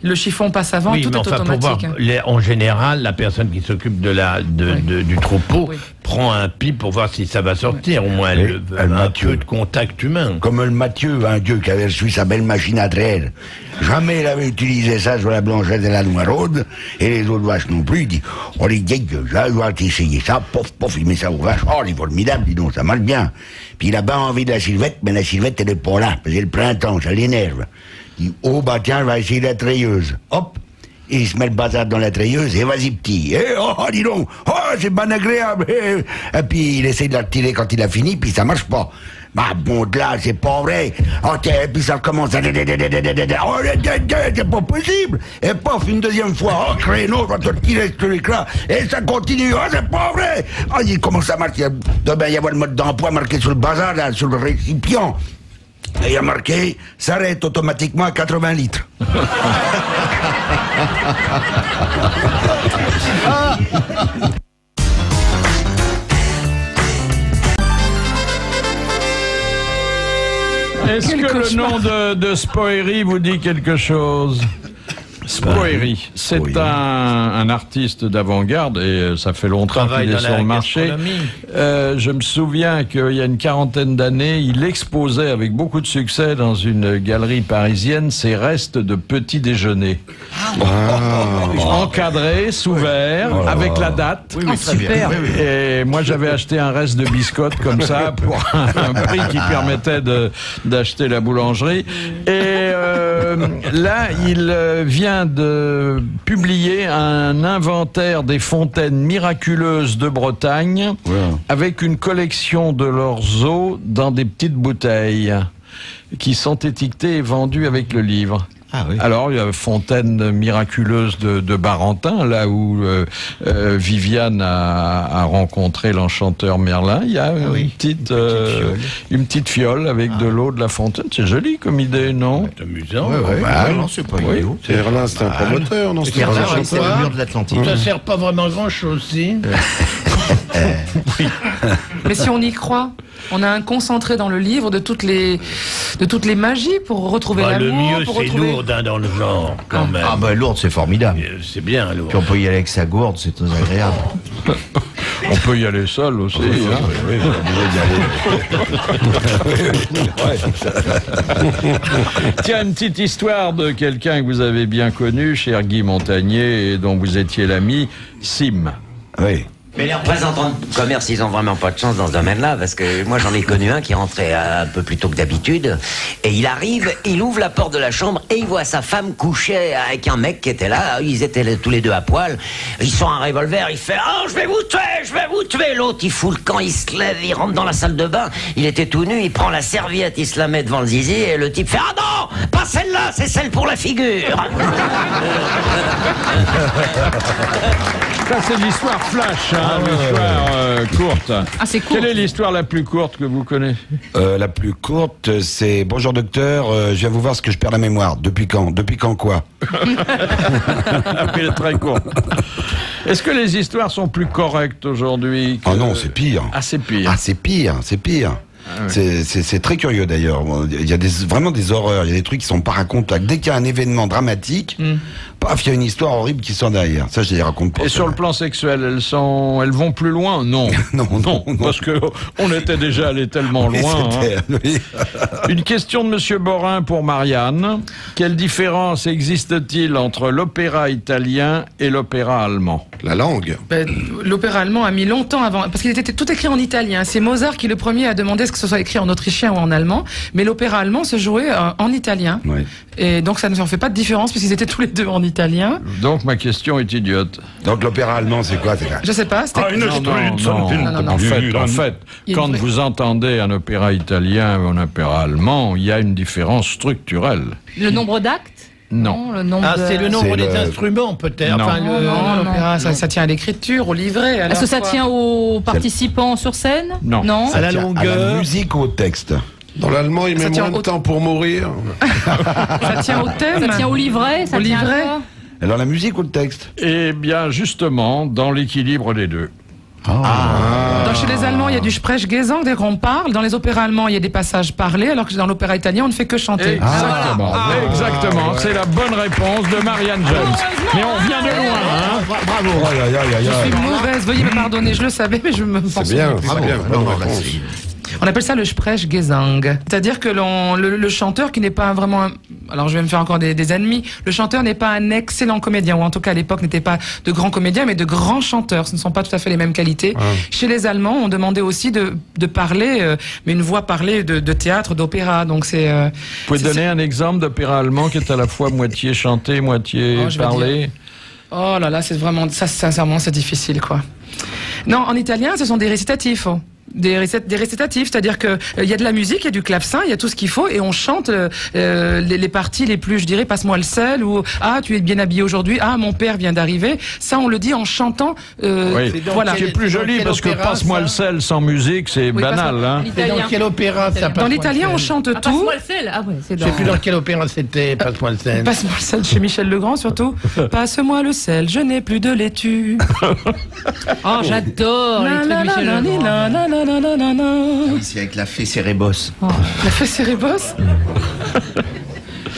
le chiffon passe avant, tout est automatique. Pour voir, en général, la personne qui s'occupe du troupeau prend un pis pour voir si ça va sortir. Au moins, elle a un peu de contact humain. Comme le Mathieu, un dieu qui avait reçu sa belle machine à traire. Jamais il avait utilisé ça sur la Blanchette et la Noiraude, et les autres vaches non plus. Il dit, oh les dégueux, je vais essayer ça, pof, pof, il met ça aux vaches, oh il est formidable, dis donc, ça marche bien. Puis il a pas envie de la Sylvette, mais la Sylvette elle est pas là, c'est le printemps, ça l'énerve. Il dit, oh bah tiens, je vais essayer la treilleuse. Hop, et il se met le bazar dans la treilleuse, et vas-y petit, oh dis donc, oh c'est bien agréable. Et puis il essaie de la tirer quand il a fini, puis ça marche pas. Bah bon, de là, c'est pas vrai. Ok, et puis ça recommence à... Oh, c'est pas possible. Et pof, une deuxième fois, oh, créneau, va te tirer sur l'écran. Et ça continue, oh, c'est pas vrai. Oh, il commence ça marche. Il doit y avoir le mode d'emploi marqué sur le bazar, là, sur le récipient. Et il y a marqué, s'arrête automatiquement à 80 litres. Est-ce que le nom de Spoerry vous dit quelque chose? Spoerry, c'est un artiste d'avant-garde et ça fait longtemps qu'il est sur le marché. Je me souviens qu'il y a une quarantaine d'années, il exposait avec beaucoup de succès dans une galerie parisienne ses restes de petit déjeuner. Encadrés, sous verre, avec la date. Oui, très bien. Et moi j'avais acheté un reste de biscotte comme ça pour un prix qui permettait d'acheter la boulangerie. Et là, il vient de publier un inventaire des fontaines miraculeuses de Bretagne avec une collection de leurs eaux dans des petites bouteilles qui sont étiquetées et vendues avec le livre. Ah oui. Alors, il y a Fontaine miraculeuse de Barentin, là où Viviane a rencontré l'enchanteur Merlin. Il y a une petite fiole avec de l'eau de la fontaine. C'est joli comme idée, non? C'est amusant. Non, c'est pas idiot. Merlin, c'est un promoteur, non? C'est le mur de l'Atlantique. Ça sert pas vraiment grand-chose, si. Mais si on y croit, on a un concentré dans le livre de toutes les magies pour retrouver l'amour. Le mieux, c'est Lourdes dans le genre, quand même. Ah bah Lourdes, c'est formidable. C'est bien, Lourdes. Puis on peut y aller avec sa gourde, c'est très agréable. On peut y aller seul aussi. Tiens, une petite histoire de quelqu'un que vous avez bien connu, cher Guy Montagnier, et dont vous étiez l'ami, Sim. Oui. Mais les représentants de commerce, ils ont vraiment pas de chance dans ce domaine-là, parce que moi j'en ai connu un qui rentrait un peu plus tôt que d'habitude, et il arrive, il ouvre la porte de la chambre, et il voit sa femme coucher avec un mec qui était là, ils étaient tous les deux à poil, il sort un revolver, il fait « Oh, je vais vous tuer !» L'autre, il fout le camp, il se lève, il rentre dans la salle de bain, il était tout nu, il prend la serviette, il se la met devant le zizi, et le type fait « Ah non, pas celle-là, c'est celle pour la figure !» Ça, c'est l'histoire flash, hein, l'histoire courte. Ah, c'est court. Quelle est l'histoire la plus courte que vous connaissez? La plus courte, c'est « Bonjour docteur, je viens vous voir parce que je perds la mémoire. Depuis quand? Depuis quand quoi ?» Elle est très courte. Est-ce que les histoires sont plus correctes aujourd'hui que... Ah non, c'est pire. Ah, c'est pire. Ah, c'est pire, c'est pire. Ah ouais. C'est très curieux d'ailleurs. Il y a vraiment des horreurs, il y a des trucs qui sont pas racontables. Dès qu'il y a un événement dramatique, paf, il y a une histoire horrible qui sort derrière. Ça, je les raconte pas. Et sur le plan sexuel, elles vont plus loin? Non. non, parce que on était déjà allé tellement loin. Oui. Une question de Monsieur Borin pour Marianne. Quelle différence existe-t-il entre l'opéra italien et l'opéra allemand? La langue. L'opéra allemand a mis longtemps avant, parce qu'il était tout écrit en italien. C'est Mozart qui le premier a demandé ce que ce soit écrit en autrichien ou en allemand, mais l'opéra allemand se jouait en italien. Oui. Et donc ça ne fait pas de différence puisqu'ils étaient tous les deux en italien. Donc ma question est idiote. Donc l'opéra allemand, c'est quoi? Je sais pas. Non. En fait, quand vous entendez un opéra italien ou un opéra allemand, il y a une différence structurelle. Le nombre d'actes? Non. C'est le nombre des instruments, peut-être. Non, l'opéra, ça tient à l'écriture, au livret. Est-ce que ça tient aux participants sur scène? Non. À la longueur. À la musique ou au texte? Dans l'allemand, il met moins de temps pour mourir. Ça tient au thème. Ça tient au livret. Ça tient à quoi? Alors la musique ou le texte? Eh bien, justement, dans l'équilibre des deux. Donc chez les Allemands, il y a du Sprechgesang, dès qu'on parle. Dans les opéras allemands, il y a des passages parlés, alors que dans l'opéra italien, on ne fait que chanter. Exactement. Exactement. C'est la bonne réponse de Marianne James. Mais on vient de loin, hein. Bravo. Je suis mauvaise, veuillez me pardonner, je le savais, mais je me pense. C'est bien, c'est bien. On appelle ça le Sprechgesang. C'est-à-dire que le chanteur qui n'est pas vraiment alors je vais me faire encore des ennemis, le chanteur n'est pas un excellent comédien, ou en tout cas à l'époque n'était pas de grands comédiens, mais de grands chanteurs. Ce ne sont pas tout à fait les mêmes qualités. Chez les Allemands, on demandait aussi de parler, mais une voix parlée de théâtre, d'opéra. Donc c'est. Vous pouvez donner un exemple d'opéra allemand qui est à la fois moitié chanté, moitié parlé? Oh là là, c'est vraiment ça. Sincèrement, c'est difficile, quoi. Non, en italien, ce sont des récitatifs. Des récitatifs, c'est-à-dire que il y a de la musique, il y a du clavecin, il y a tout ce qu'il faut, et on chante les parties les plus, je dirais, passe-moi le sel, ou ah tu es bien habillé aujourd'hui, ah mon père vient d'arriver. Ça, on le dit en chantant. Oui. Voilà. C'est plus joli parce que passe-moi le sel sans musique, c'est banal. Hein. Dans quel opéra ça? Dans l'italien, on chante tout. Passe-moi le sel. Ah ouais, c'est je sais plus dans quel opéra c'était. Passe-moi le sel. Passe-moi le sel chez Michel Legrand surtout. Passe-moi le sel, je n'ai plus de laitue. Oh, j'adore les trucs Michel Legrand. Ici avec la fée Cérébos. Oh, la fée Cérébos.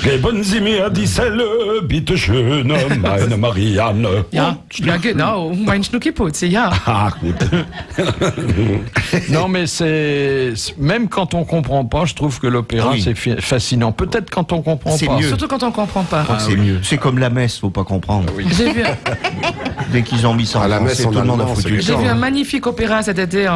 Geben Sie mir die Selle, bitte schön, meine Marianne. Ja, genau, mein Schnuckiputz, ja. Ah, gut. Non, mais c'est même quand on comprend pas, je trouve que l'opéra c'est fascinant. Peut-être quand on comprend pas. Mieux. Surtout quand on comprend pas. C'est mieux. C'est comme la messe, faut pas comprendre. Oui. J'ai vu. Dès qu'ils ont mis ça à la messe, tout le monde a foutu. J'ai vu un magnifique opéra cet été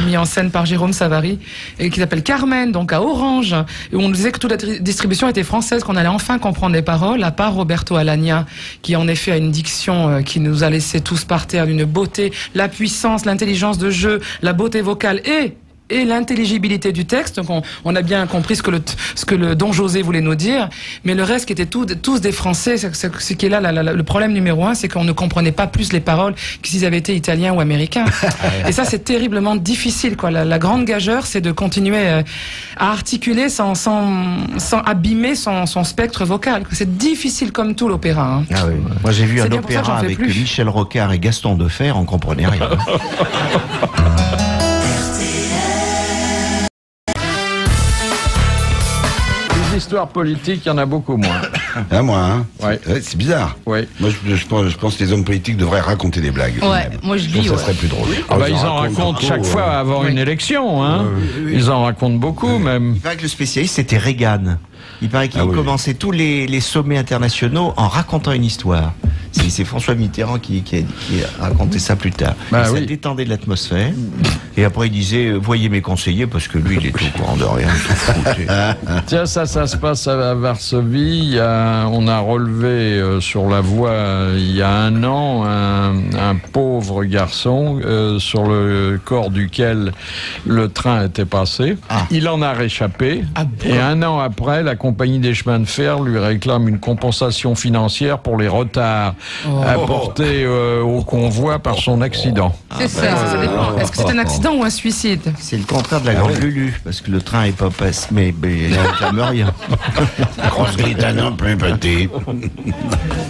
mis en scène par Jérôme Savary, et qui s'appelle Carmen, donc à Orange, et où on nous disait que toute la distribution était française, qu'on allait enfin comprendre les paroles, à part Roberto Alagna, qui en effet a une diction qui nous a laissé tous par terre d'une beauté, la puissance, l'intelligence de jeu, la beauté vocale et l'intelligibilité du texte. Donc on a bien compris ce que le Don José voulait nous dire, mais le reste qui était tous des Français, ce qui est là le problème numéro un, c'est qu'on ne comprenait pas plus les paroles que s'ils avaient été italiens ou américains. Et ça, c'est terriblement difficile, quoi. La grande gageure, c'est de continuer à articuler sans abîmer son spectre vocal. C'est difficile comme tout l'opéra. Hein. Ah oui. Moi j'ai vu un opéra avec Michel Rocard et Gaston Defer, on comprenait rien. L'histoire politique, il y en a beaucoup moins. Ah, moi, hein. Ouais. C'est bizarre. Ouais. Moi, je pense que les hommes politiques devraient raconter des blagues. Ouais, moi je dis. Ça serait plus drôle. Ils en racontent chaque fois avant une élection. Hein. Ils en racontent beaucoup, même. Il paraît que le spécialiste, c'était Reagan. Il paraît qu'il commençait tous les sommets internationaux en racontant une histoire. C'est François Mitterrand qui a raconté ça plus tard. Ça détendait de l'atmosphère. Et après, il disait, voyez mes conseillers, parce que lui, il est au courant de rien. Tiens, ça se passe à Varsovie. On a relevé sur la voie, il y a un an, un pauvre garçon sur le corps duquel le train était passé. Il en a réchappé. Et un an après, la compagnie des chemins de fer lui réclame une compensation financière pour les retards apportés au convoi par son accident. C'est ça, ça dépend. Est-ce que c'est un accident ou un suicide? C'est le contraire de la grande Lulu, parce que le train est pas passé, mais il n'en rien. Grosse grille non plus petit.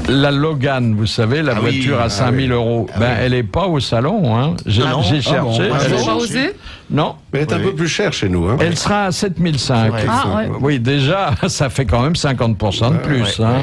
La Logan, vous savez, la voiture à 5 000 €. Elle est pas au salon, hein. J'ai cherché. Elle n'a pas osé? Non. Mais elle est un peu plus chère chez nous. Hein. Elle sera à 7 500. Oui, déjà, ça fait quand même 50% de plus. Hein.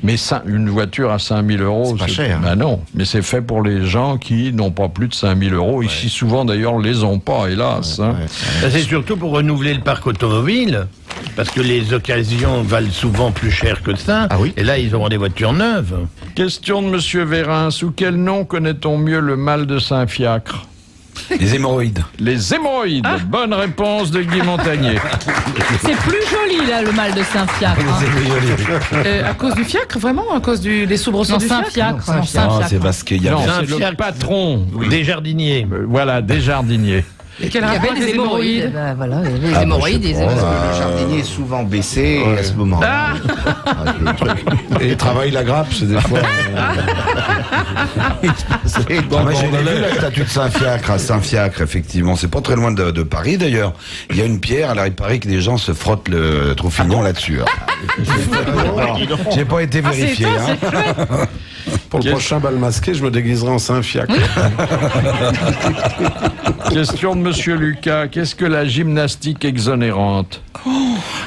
Mais une voiture à 5 000 €, c'est pas cher. Ben non, mais c'est fait pour les gens qui n'ont pas plus de 5 000 €. Ici, souvent, d'ailleurs, les ont pas, hélas. Hein. C'est surtout pour renouveler le parc automobile, parce que les occasions valent souvent plus cher que ça. Et là, ils auront des voitures neuves. Question de Monsieur Vérin. Sous quel nom connaît-on mieux le mal de Saint-Fiacre? Les hémorroïdes. Les hémorroïdes. Bonne réponse de Guy Montagnier. C'est plus joli, là, le mal de Saint-Fiacre. À cause du fiacre, vraiment? À cause des soubresauts du Saint-Fiacre? C'est parce qu'il y a... Non, c'est le patron. Des jardiniers. Voilà, des jardiniers. Et quel rapport avec les hémorroïdes? Voilà, les hémorroïdes. Le jardinier est souvent baissé à ce moment-là. Et il travaille la grappe, c'est des fois... J'ai vu la statue de Saint-Fiacre à Saint-Fiacre, effectivement. C'est pas très loin de Paris, d'ailleurs. Il y a une pierre, alors il paraît que des gens se frottent le trophignon là-dessus. J'ai pas été vérifié. Pour le prochain bal masqué, je me déguiserai en Saint-Fiac. Question de Monsieur Lucas. Qu'est-ce que la gymnastique exonérante?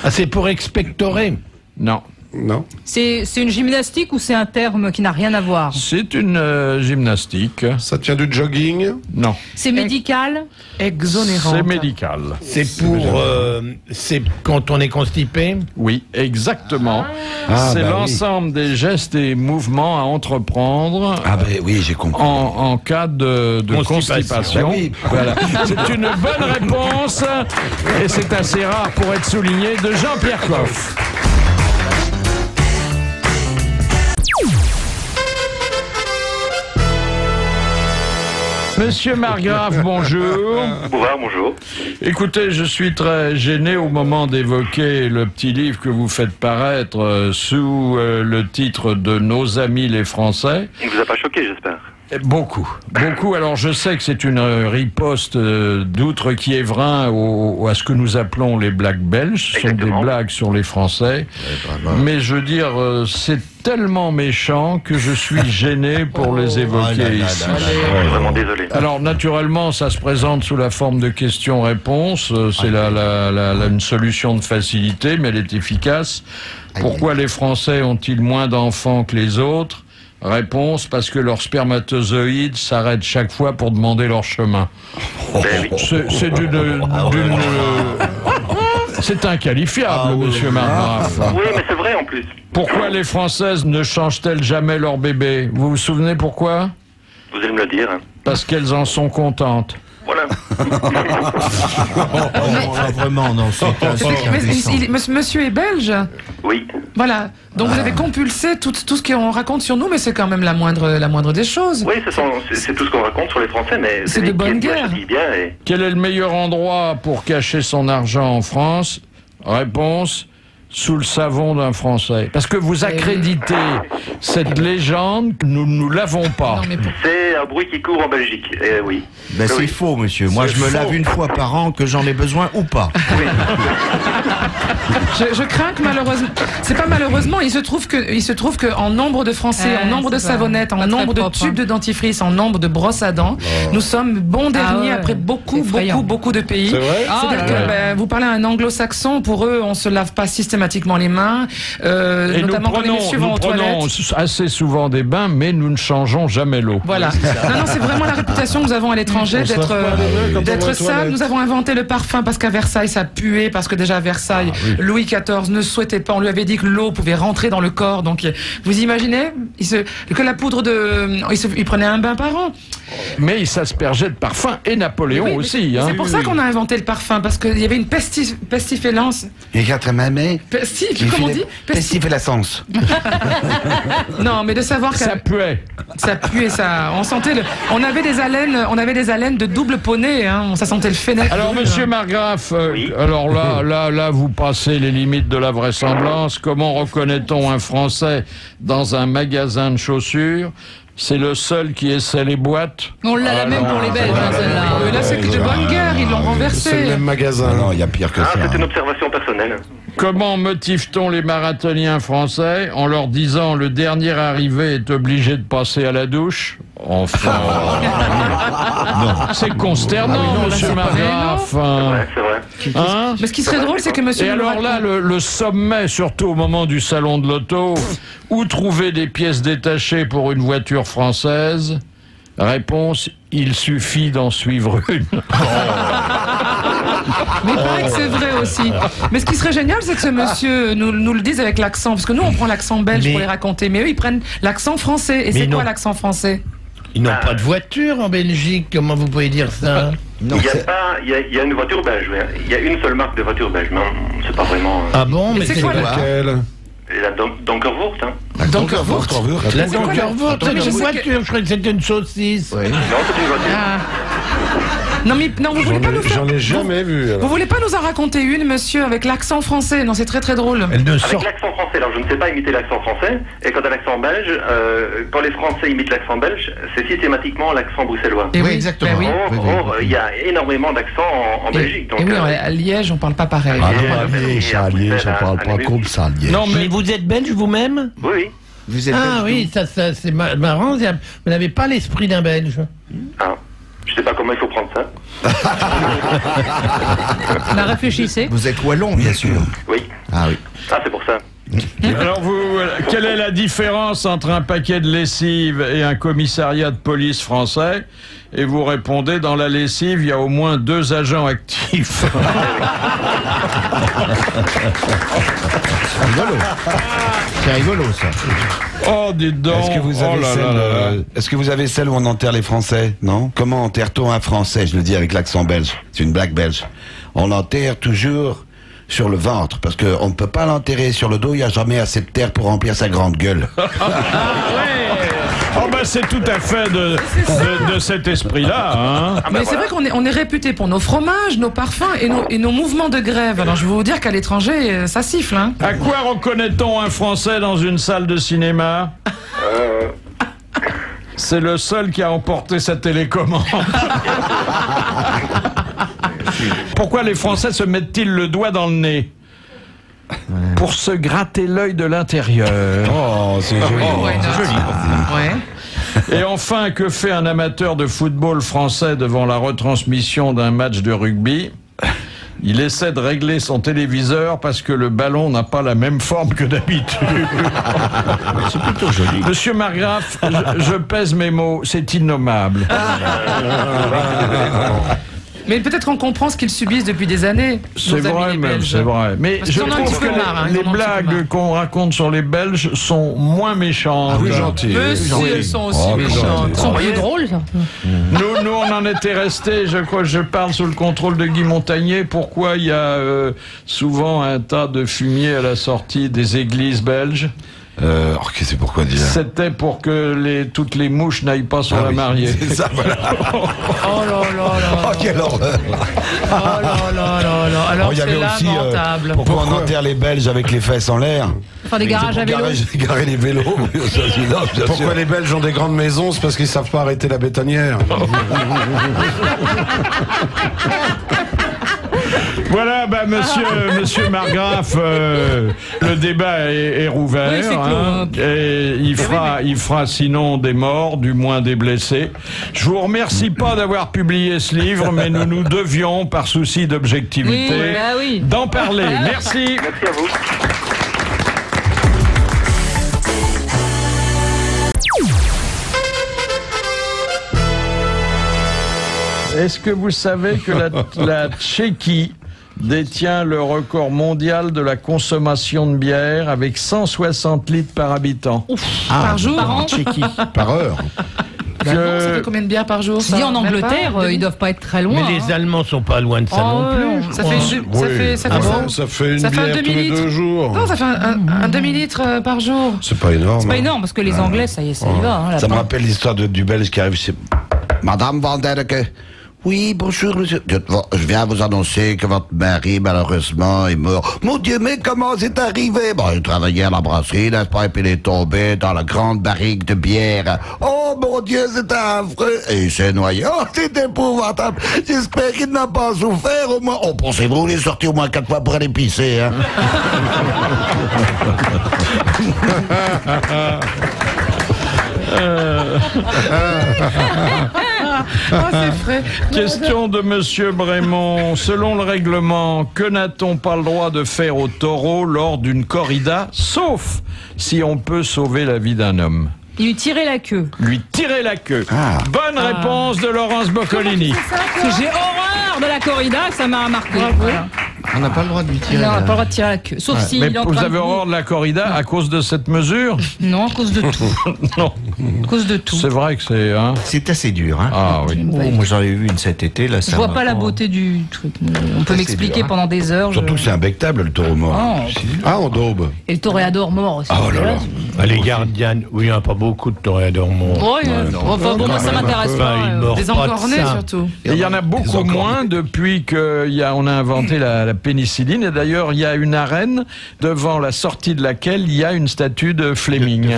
Ah, c'est pour expectorer? Non. Non. C'est une gymnastique ou c'est un terme qui n'a rien à voir? C'est une gymnastique. Ça tient du jogging? Non. C'est médical? Exonérante. C'est médical. C'est pour... c'est quand on est constipé? Oui, exactement. C'est l'ensemble des gestes et mouvements à entreprendre Oui, j'ai compris. en cas de constipation. Voilà. C'est une bonne réponse et c'est assez rare pour être souligné de Jean-Pierre Coff. Monsieur Margrave, bonjour. Bonjour. Écoutez, je suis très gêné au moment d'évoquer le petit livre que vous faites paraître sous le titre de Nos amis les Français. Il vous a pas choqué, j'espère? Beaucoup. Alors je sais que c'est une riposte d'outre-Quiévrain à ce que nous appelons les blagues belges. Ce sont des blagues sur les Français. Mais je veux dire, c'est tellement méchant que je suis gêné pour les évoquer ici. Je suis vraiment désolé. Alors naturellement, ça se présente sous la forme de questions-réponses. C'est une solution de facilité, mais elle est efficace. Pourquoi les Français ont-ils moins d'enfants que les autres? Réponse, parce que leurs spermatozoïdes s'arrêtent chaque fois pour demander leur chemin. C'est c'est inqualifiable, monsieur Margraf. Oui, mais c'est vrai en plus. Pourquoi les Françaises ne changent-elles jamais leur bébé? Vous vous souvenez pourquoi? Vous allez me le dire. Parce qu'elles en sont contentes. Voilà. Vraiment, non. Monsieur est belge? Oui. Voilà. Donc vous avez compulsé tout ce qu'on raconte sur nous, mais c'est quand même la moindre des choses. Oui, c'est tout ce qu'on raconte sur les Français, mais c'est de bonne guerre. Quel est le meilleur endroit pour cacher son argent en France? Réponse: sous le savon d'un Français. Parce que vous accréditez cette légende, nous ne l'avons pas. C'est un bruit qui court en Belgique, oui. C'est faux, monsieur. Moi, je me lave une fois par an, que j'en ai besoin ou pas. Oui. Je crains que malheureusement, c'est pas malheureusement, il se trouve que en nombre de Français, en nombre de savonnettes, en nombre de tubes de dentifrice, en nombre de brosses à dents, nous sommes bons derniers après beaucoup de pays. C'est vrai? C'est-à-dire que vous parlez à un anglo-saxon, pour eux, on se lave pas systématiquement les mains, et notamment quand les messieurs vont aux toilettes. Nous prenons assez souvent des bains, mais nous ne changeons jamais l'eau. Voilà. Non, c'est vraiment la réputation que nous avons à l'étranger d'être sale. Nous avons inventé le parfum parce qu'à Versailles ça puait, parce que déjà à Versailles, Louis XIV ne souhaitait pas, on lui avait dit que l'eau pouvait rentrer dans le corps. Donc vous imaginez que la poudre il prenait un bain par an. Mais il s'aspergeait de parfum, et Napoléon aussi. C'est pour ça qu'on a inventé le parfum, parce qu'il y avait une pestiférence. Comment on dit? Pestiférence. Non, mais de savoir que ça puait. Ça puait, ça. On sentait on avait des haleines de double poney, hein. Ça sentait le fenêtre. Alors, monsieur Margraf, alors là, vous passez les limites de la vraisemblance. Comment reconnaît-on un Français dans un magasin de chaussures? C'est le seul qui essaie les boîtes. On l'a la même pour les Belges, celle-là. Mais là, c'est de bonne guerre, ils l'ont renversé. C'est le même magasin. Non, il y a pire que ça. C'est une observation personnelle. Comment motive-t-on les marathoniens français en leur disant le dernier arrivé est obligé de passer à la douche? Enfin, c'est consternant, monsieur Margraf. C'est vrai. Hein? Mais ce qui serait drôle, c'est que monsieur... Et alors là, le sommet, surtout au moment du salon de l'auto, où trouver des pièces détachées pour une voiture française? Réponse: il suffit d'en suivre une. Mais il paraît que c'est vrai aussi. Mais ce qui serait génial, c'est que ce monsieur nous le dise avec l'accent. Parce que nous, on prend l'accent belge pour les raconter. Mais eux, ils prennent l'accent français. Et c'est quoi l'accent français? Ils n'ont pas de voiture en Belgique. Comment vous pouvez dire ça? Il y a une voiture belge. Oui. Il y a une seule marque de voiture belge. Mais c'est pas vraiment... Ah bon? Mais c'est quoi laquelle? La Donkervoort, hein. La Donkervoort, c'est une voiture, je croyais que c'était une saucisse. Oui. Non, c'est une voiture. Non, vous voulez pas nous faire... J'en ai jamais vu. Vous voulez pas nous en raconter une, monsieur, avec l'accent français? Non, c'est très très drôle. Avec l'accent français, alors je ne sais pas imiter l'accent français. Et quant à l'accent belge, quand les Français imitent l'accent belge, c'est systématiquement l'accent bruxellois. Et oui, exactement. Or, il y a énormément d'accents en Belgique. Donc, et oui, à Liège, on parle pas pareil. À Liège, on parle pas comme ça, Liège. Non, mais vous êtes belge vous-même? Oui. Vous êtes ah oui, ça c'est marrant. Vous n'avez pas l'esprit d'un Belge. Ah, je sais pas comment il faut prendre ça. Bah, réfléchissez. Vous êtes wallon, bien sûr. Oui. Ah oui. Ah, c'est pour ça. Alors quelle est la différence entre un paquet de lessive et un commissariat de police français? Et vous répondez, dans la lessive, il y a au moins 2 agents actifs. C'est rigolo. C'est rigolo, ça. Oh, dites donc. Est-ce que vous avez celle où on enterre les Français? Non? Comment enterre-t-on un Français? Je le dis avec l'accent belge. C'est une blague belge. On l'enterre toujours sur le ventre, parce qu'on ne peut pas l'enterrer sur le dos, il n'y a jamais assez de terre pour remplir sa grande gueule. Ah ouais. Oh ben c'est tout à fait de cet esprit-là. Hein. Mais c'est vrai qu'on est réputé pour nos fromages, nos parfums et nos mouvements de grève. Alors je vais vous dire qu'à l'étranger, ça siffle. Hein. À quoi reconnaît-on un Français dans une salle de cinéma? C'est le seul qui a emporté sa télécommande. Pourquoi les Français se mettent-ils le doigt dans le nez? Pour se gratter l'œil de l'intérieur. Oh, c'est joli. C'est joli. Ouais. Et enfin, que fait un amateur de football français devant la retransmission d'un match de rugby? Il essaie de régler son téléviseur parce que le ballon n'a pas la même forme que d'habitude. C'est plutôt joli. Monsieur Margraff, je pèse mes mots, c'est innommable. Mais peut-être qu'on comprend ce qu'ils subissent depuis des années. C'est vrai, même, c'est vrai. Mais je trouve que les blagues qu'on raconte sur les Belges sont moins méchantes. Plus gentilles. Monsieur, elles sont aussi méchantes. Ils sont plus drôles, ça. Nous, on en était restés, je crois que je parle sous le contrôle de Guy Montagnier, pourquoi il y a souvent un tas de fumier à la sortie des églises belges. C'est pourquoi déjà? C'était pour que toutes les mouches n'aillent pas sur la mariée. C'est ça, voilà. Oh là là là. Oh, quelle horreur. Oh là là là là. Alors il y avait c'est aussi lamentable. pourquoi on enterre les Belges avec les fesses en l'air? Enfin, des garages à vélo. Garer les vélos. Pourquoi les Belges ont des grandes maisons? C'est parce qu'ils savent pas arrêter la bétonnière. Voilà, bah, monsieur Margraff, le débat est rouvert. Oui, c'est clos, et il fera sinon des morts, du moins des blessés. Je vous remercie pas d'avoir publié ce livre, mais nous nous devions, par souci d'objectivité, d'en parler. Merci. Merci à vous. Est-ce que vous savez que la Tchéquie détient le record mondial de la consommation de bière avec 160 litres par habitant? Par jour? Par an? Tchéquie. Par heure. Ça fait combien de bières par jour? Si en Angleterre, ils doivent pas être très loin. Mais les Allemands sont pas loin de ça non plus. Ça fait une bière tous les 2 jours. Non, ça fait un demi-litre par jour. C'est pas énorme. C'est pas énorme parce que les Anglais, ça y est, ça y va. Hein, Ça me rappelle l'histoire du Belge qui arrive chez Madame Van Der Ke. Oui, bonjour, monsieur. Je viens vous annoncer que votre mari, malheureusement, est mort. Mon Dieu, mais comment c'est arrivé? Bon, il travaillait à la brasserie, n'est-ce pas, et puis il est tombé dans la grande barrique de bière. Oh, mon Dieu, c'est affreux. Et il s'est noyé. Oh, c'est épouvantable. J'espère qu'il n'a pas souffert, au moins. Oh, pensez-vous, il est sorti au moins 4 fois pour aller pisser, hein. C'est frais. Question de monsieur Brémond. Selon le règlement, que n'a-t-on pas le droit de faire au taureau lors d'une corrida, sauf si on peut sauver la vie d'un homme? Il lui tirait la queue. Lui tirer la queue. Bonne réponse de Laurence Boccolini. Parce que j'ai horreur de la corrida, ça m'a marqué. Voilà. On n'a pas le droit de lui tirer. Non, on n'a pas le droit de tirer la queue. Sauf si mais vous avez horreur de la corrida à cause de cette mesure? Non, à cause de tout. Non. À cause de tout. C'est vrai que c'est... Hein? C'est assez dur. Hein. Ah oui. Moi j'en ai vu une cet été. Là, je vois pas la beauté du truc. On peut m'expliquer pendant des heures. Surtout que c'est imbectable le taureau mort. On daube. Et le toréador mort aussi. Oh là là. Les gardiennes, oui, il n'y a pas beaucoup de toréadors morts. Enfin bon, moi ça m'intéresse pas. Des encornés surtout. Et il y en a beaucoup moins depuis qu'on a inventé la pénicilline. Et d'ailleurs, il y a une arène devant la sortie de laquelle il y a une statue de Fleming.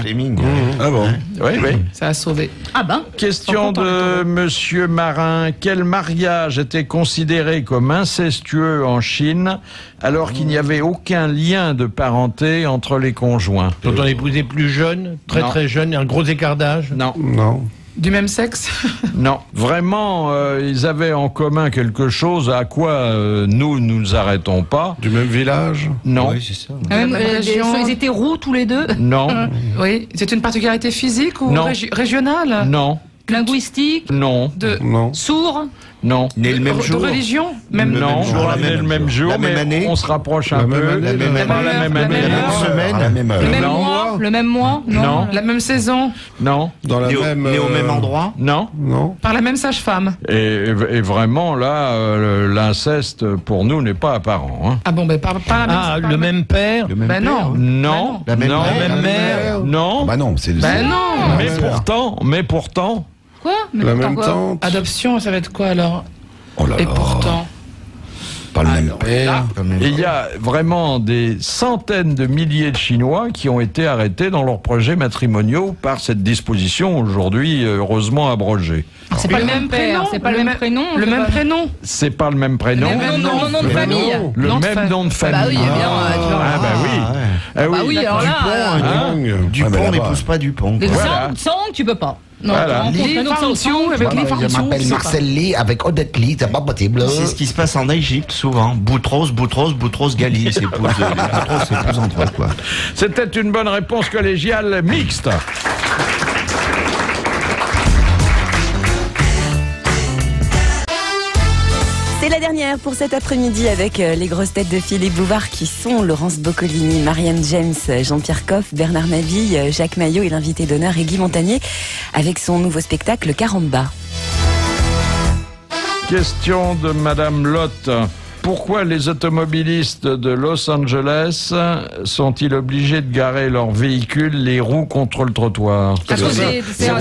Ah bon? Oui, oui. Ça a sauvé. Ah ben. Question de monsieur Marin. Quel mariage était considéré comme incestueux en Chine alors qu'il n'y avait aucun lien de parenté entre les conjoints? Dont on n'épousait plus jeune, très jeune, un gros écart d'âge? Non. Non. Du même sexe? Non, vraiment, ils avaient en commun quelque chose à quoi nous arrêtons pas. Du même village? Non. Oui, c'est ça. Ils étaient roux tous les deux? Non. Oui, c'est une particularité physique ou régionale? Non. Linguistique? Non. Non. Sourd? Non. Né le même jour? De religion? Même non, le même jour, la même année. On se rapproche un peu. La même année. Pas la même année. La même semaine. La même heure. Le même mois? Le même mois? Non. La même saison? Non. Dans la même. Né au même endroit? Non. Non. Par la même sage-femme? Et vraiment, là, l'inceste, pour nous, n'est pas apparent. Hein. Ah bon, ben pas la même. Ah, le même père? Ben non. Non. La même non. mère. La même mère? Non. Bah non, c'est. Ben non. Mais pourtant. Quoi? La même tante. Adoption, ça va être quoi alors? Oh là là. Et pourtant. Pas le même père. Il y a vraiment des centaines de milliers de Chinois qui ont été arrêtés dans leurs projets matrimoniaux par cette disposition aujourd'hui heureusement abrogée. C'est pas le même père, c'est pas le même prénom. Le même prénom? C'est pas le même prénom. Le même nom de famille. Le même nom de famille. Bah oui, eh bien, tu vois. Ah bah oui. Ah oui. Bah oui, alors là. Dupont n'épouse pas Dupont. Sans, tu peux pas. Non, Voilà. Je m'appelle Marcel Lee avec Odette Lee, c'est pas possible. C'est ce qui se passe en Égypte souvent. Boutros, Gali s'épouse entre eux, quoi. C'était une bonne réponse collégiale mixte. C'est la dernière pour cet après-midi avec les grosses têtes de Philippe Bouvard qui sont Laurence Boccolini, Marianne James, Jean-Pierre Coff, Bernard Mabille, Jacques Maillot et l'invité d'honneur est Guy Montagnier avec son nouveau spectacle Caramba. Question de Madame Lotte. Pourquoi les automobilistes de Los Angeles sont-ils obligés de garer leurs véhicules les roues contre le trottoir? C'est à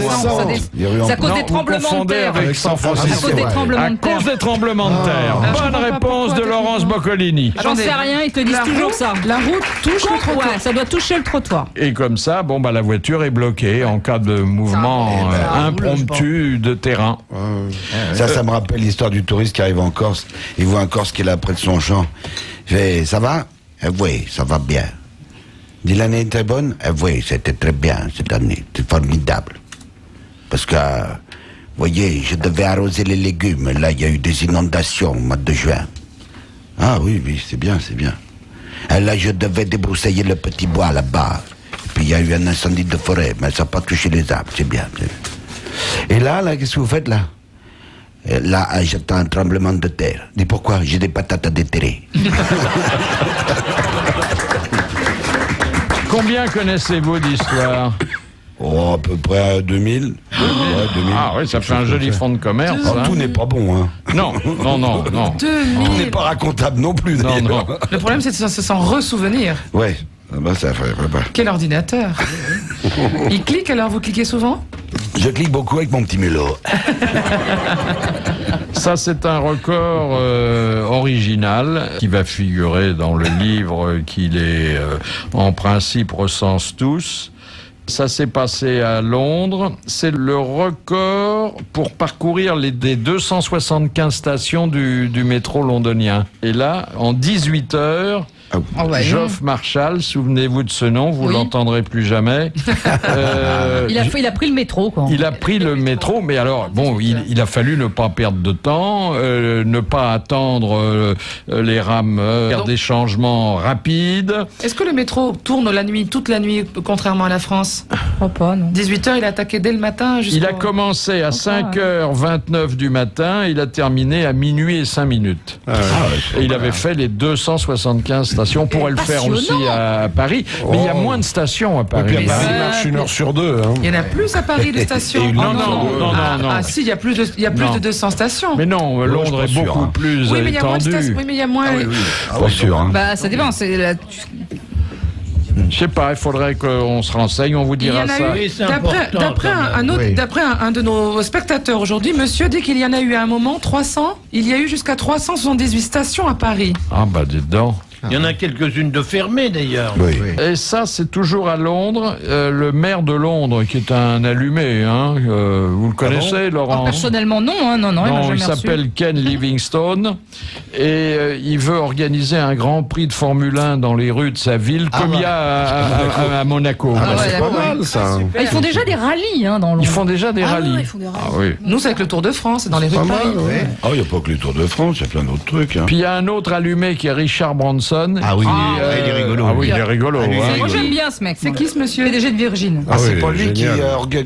cause des tremblements de terre. Avec San Francisco. À cause des tremblements de terre. Bonne réponse de Laurence Boccolini. J'en sais rien, ils te disent toujours ça. La route touche le trottoir. Ouais, ça doit toucher le trottoir. Et comme ça, bon bah la voiture est bloquée en cas de mouvement impromptu de terrain. Ça me rappelle l'histoire du touriste qui arrive en Corse. Il voit un Corse qui est là près de son champ. Il fait, ça va? Oui, ça va bien. Dit, l'année était bonne? Oui, c'était très bien cette année. C'est formidable. Parce que, vous voyez, je devais arroser les légumes. Là, il y a eu des inondations au mois de juin. Ah oui, c'est bien, c'est bien. Et là, je devais débroussailler le petit bois là-bas. Et puis, il y a eu un incendie de forêt, mais ça n'a pas touché les arbres, c'est bien. Et là, qu'est-ce que vous faites là? Là, j'attends un tremblement de terre. Dis pourquoi? J'ai des patates à déterrer. Combien connaissez-vous d'histoire? Oh, à peu près à 2000. Ouais, 2000. Ah oui, ça fait un joli fonds de commerce. Hein. Tout n'est pas bon, hein. Non. Tout n'est pas racontable non plus, d'ailleurs. Non. Le problème, c'est de s'en ressouvenir. Ouais. Ah bah, ça fait pas. Quel ordinateur. Il clique alors, vous cliquez souvent? Je clique beaucoup avec mon petit mulot. Ça, c'est un record original qui va figurer dans le livre qu'il est en principe recense tous. Ça s'est passé à Londres. C'est le record pour parcourir des 275 stations du métro londonien. Et là, en 18 heures... Geoff Marshall, souvenez-vous de ce nom, vous l'entendrez plus jamais. Il a pris le métro, quoi. Il a pris le métro, mais alors, bon, il a fallu ne pas perdre de temps, ne pas attendre les rames, faire des changements rapides. Est-ce que le métro tourne la nuit, toute la nuit, contrairement à la France? Pas, non. 18h, il a attaqué dès le matin. Il a commencé à 5h29 du matin, il a terminé à minuit et 5 minutes. Et il avait fait les 275 stations. On pourrait le faire aussi à Paris, mais il y a moins de stations à Paris. Et puis à Paris, marche 1 heure sur 2. Hein. Il y en a plus à Paris de stations. Non. Ah si, il y a plus de 200 stations. Mais non, Londres est beaucoup plus étendue. Oui, mais il y a moins de stations. Oui, mais il y a moins. Pas sûr. Hein. Bah, ça dépend. Je sais pas, il faudrait qu'on se renseigne, on vous dira ça. D'après un de nos spectateurs aujourd'hui, monsieur dit qu'il y en a eu à un moment 300. Il y a eu jusqu'à 378 stations à Paris. Ah bah dites donc. Il y en a quelques-unes de fermées d'ailleurs. Oui. Et ça, c'est toujours à Londres. Le maire de Londres, qui est un allumé, hein, vous le connaissez, Laurent? Personnellement, non. Non, il s'appelle Ken Livingstone. Et il veut organiser un grand prix de Formule 1 dans les rues de sa ville, comme il y a à Monaco. C'est pas mal, ça. Ils font déjà des rallyes dans Londres. Ils font déjà des rallyes. Oui. Nous, c'est avec le Tour de France, c'est dans les rues de Paris. Il n'y a pas que le Tour de France, il y a plein d'autres trucs. Puis il y a un autre allumé qui est Richard Branson. Ah oui, il est rigolo. Ah oui, il est rigolo. Moi, j'aime bien ce mec. C'est qui ce monsieur? PDG de Virgin. C'est pas lui qui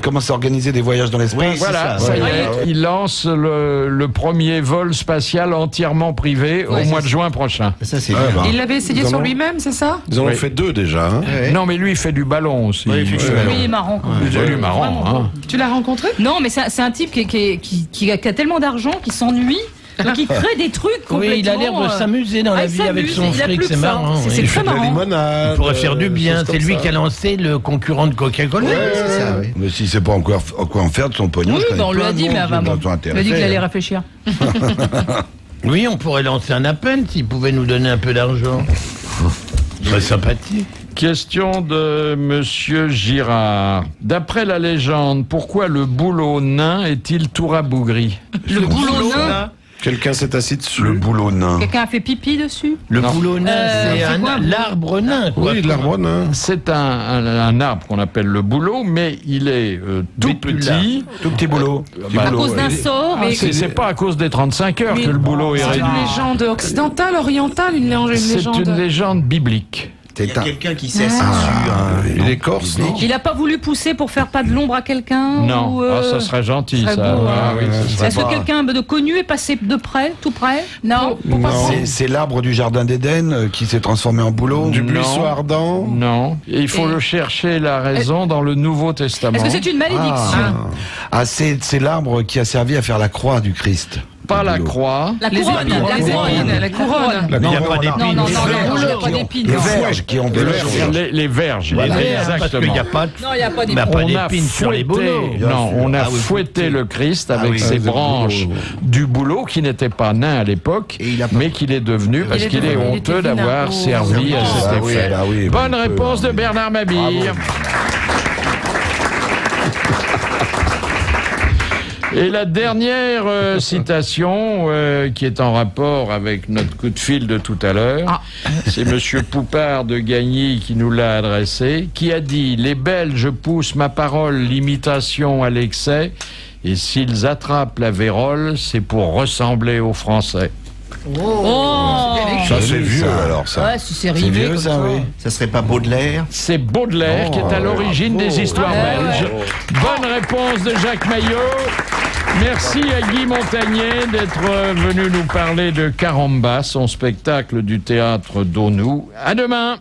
commence à organiser des voyages dans l'espace. Oui, voilà, ça y est. Il lance le premier vol spatial entièrement privé au mois de juin prochain. Ça, c'est Il l'avait essayé sur lui-même, c'est ça? Ils en ont fait 2 déjà. Non, mais lui, il fait du ballon aussi. Oui, il est marrant. Il est marrant. Tu l'as rencontré? Non, mais c'est un type qui a tellement d'argent qu'il s'ennuie. Donc il crée des trucs complètement... Oui, il a l'air de s'amuser dans la vie avec son fric, c'est marrant. C'est très marrant. Il pourrait faire du bien, c'est lui qui a lancé le concurrent de Coca-Cola. Oui, c'est ça, oui. Mais s'il ne sait pas encore quoi en faire de son pognon, on lui a dit, mais avant, il a dit qu'il allait réfléchir. Oui, on pourrait lancer un appel s'il pouvait nous donner un peu d'argent. Très sympathique. Question de Monsieur Girard. D'après la légende, pourquoi le bouleau nain est-il tout rabougri? Le bouleau nain? Quelqu'un s'est assis dessus. Le bouleau nain. Quelqu'un a fait pipi dessus? Le bouleau nain, c'est l'arbre nain. Oui, l'arbre nain. C'est un arbre qu'on appelle le bouleau, mais il est tout petit. Tout petit bouleau. À cause d'un sort? C'est pas à cause des 35 heures que le bouleau est réduit. C'est une légende occidentale, orientale, une légende. C'est une légende biblique. Il y a quelqu'un qui s'est assis dessus. Il est corse, non? Il a pas voulu pousser pour faire pas de l'ombre à quelqu'un? Non, ça serait gentil, ça. Est-ce que quelqu'un de connu est passé de près, tout près? Non. C'est l'arbre du jardin d'Éden qui s'est transformé en bouleau. Du buisson ardent? Non. Et il faut le chercher la raison dans le Nouveau Testament. Est-ce que c'est une malédiction? C'est l'arbre qui a servi à faire la croix du Christ. Pas la croix. La couronne. La couronne. Il n'y a pas d'épines. Non, il n'y a pas d'épines. Les verges qui ont des verges. Les verges. Parce qu'il n'y a pas d'épines sur les bouleaux. Non, on a fouetté le Christ avec ses branches du bouleau qui n'était pas nain à l'époque, mais qu'il est devenu parce qu'il est honteux d'avoir servi à cet effet. Bonne réponse de Bernard Mabille. Et la dernière citation qui est en rapport avec notre coup de fil de tout à l'heure, c'est Monsieur Poupard de Gagny qui nous l'a adressé, qui a dit « Les Belges poussent ma parole l'imitation à l'excès, et s'ils attrapent la vérole, c'est pour ressembler aux Français. » Ça c'est vieux alors ça. Ouais, c'est vieux ça, oui. Ça serait pas Baudelaire? C'est Baudelaire qui est à l'origine des histoires belges. Bonne réponse de Jacques Maillot. Merci à Guy Montagnier d'être venu nous parler de Caramba, son spectacle du théâtre d'Aunou. À demain.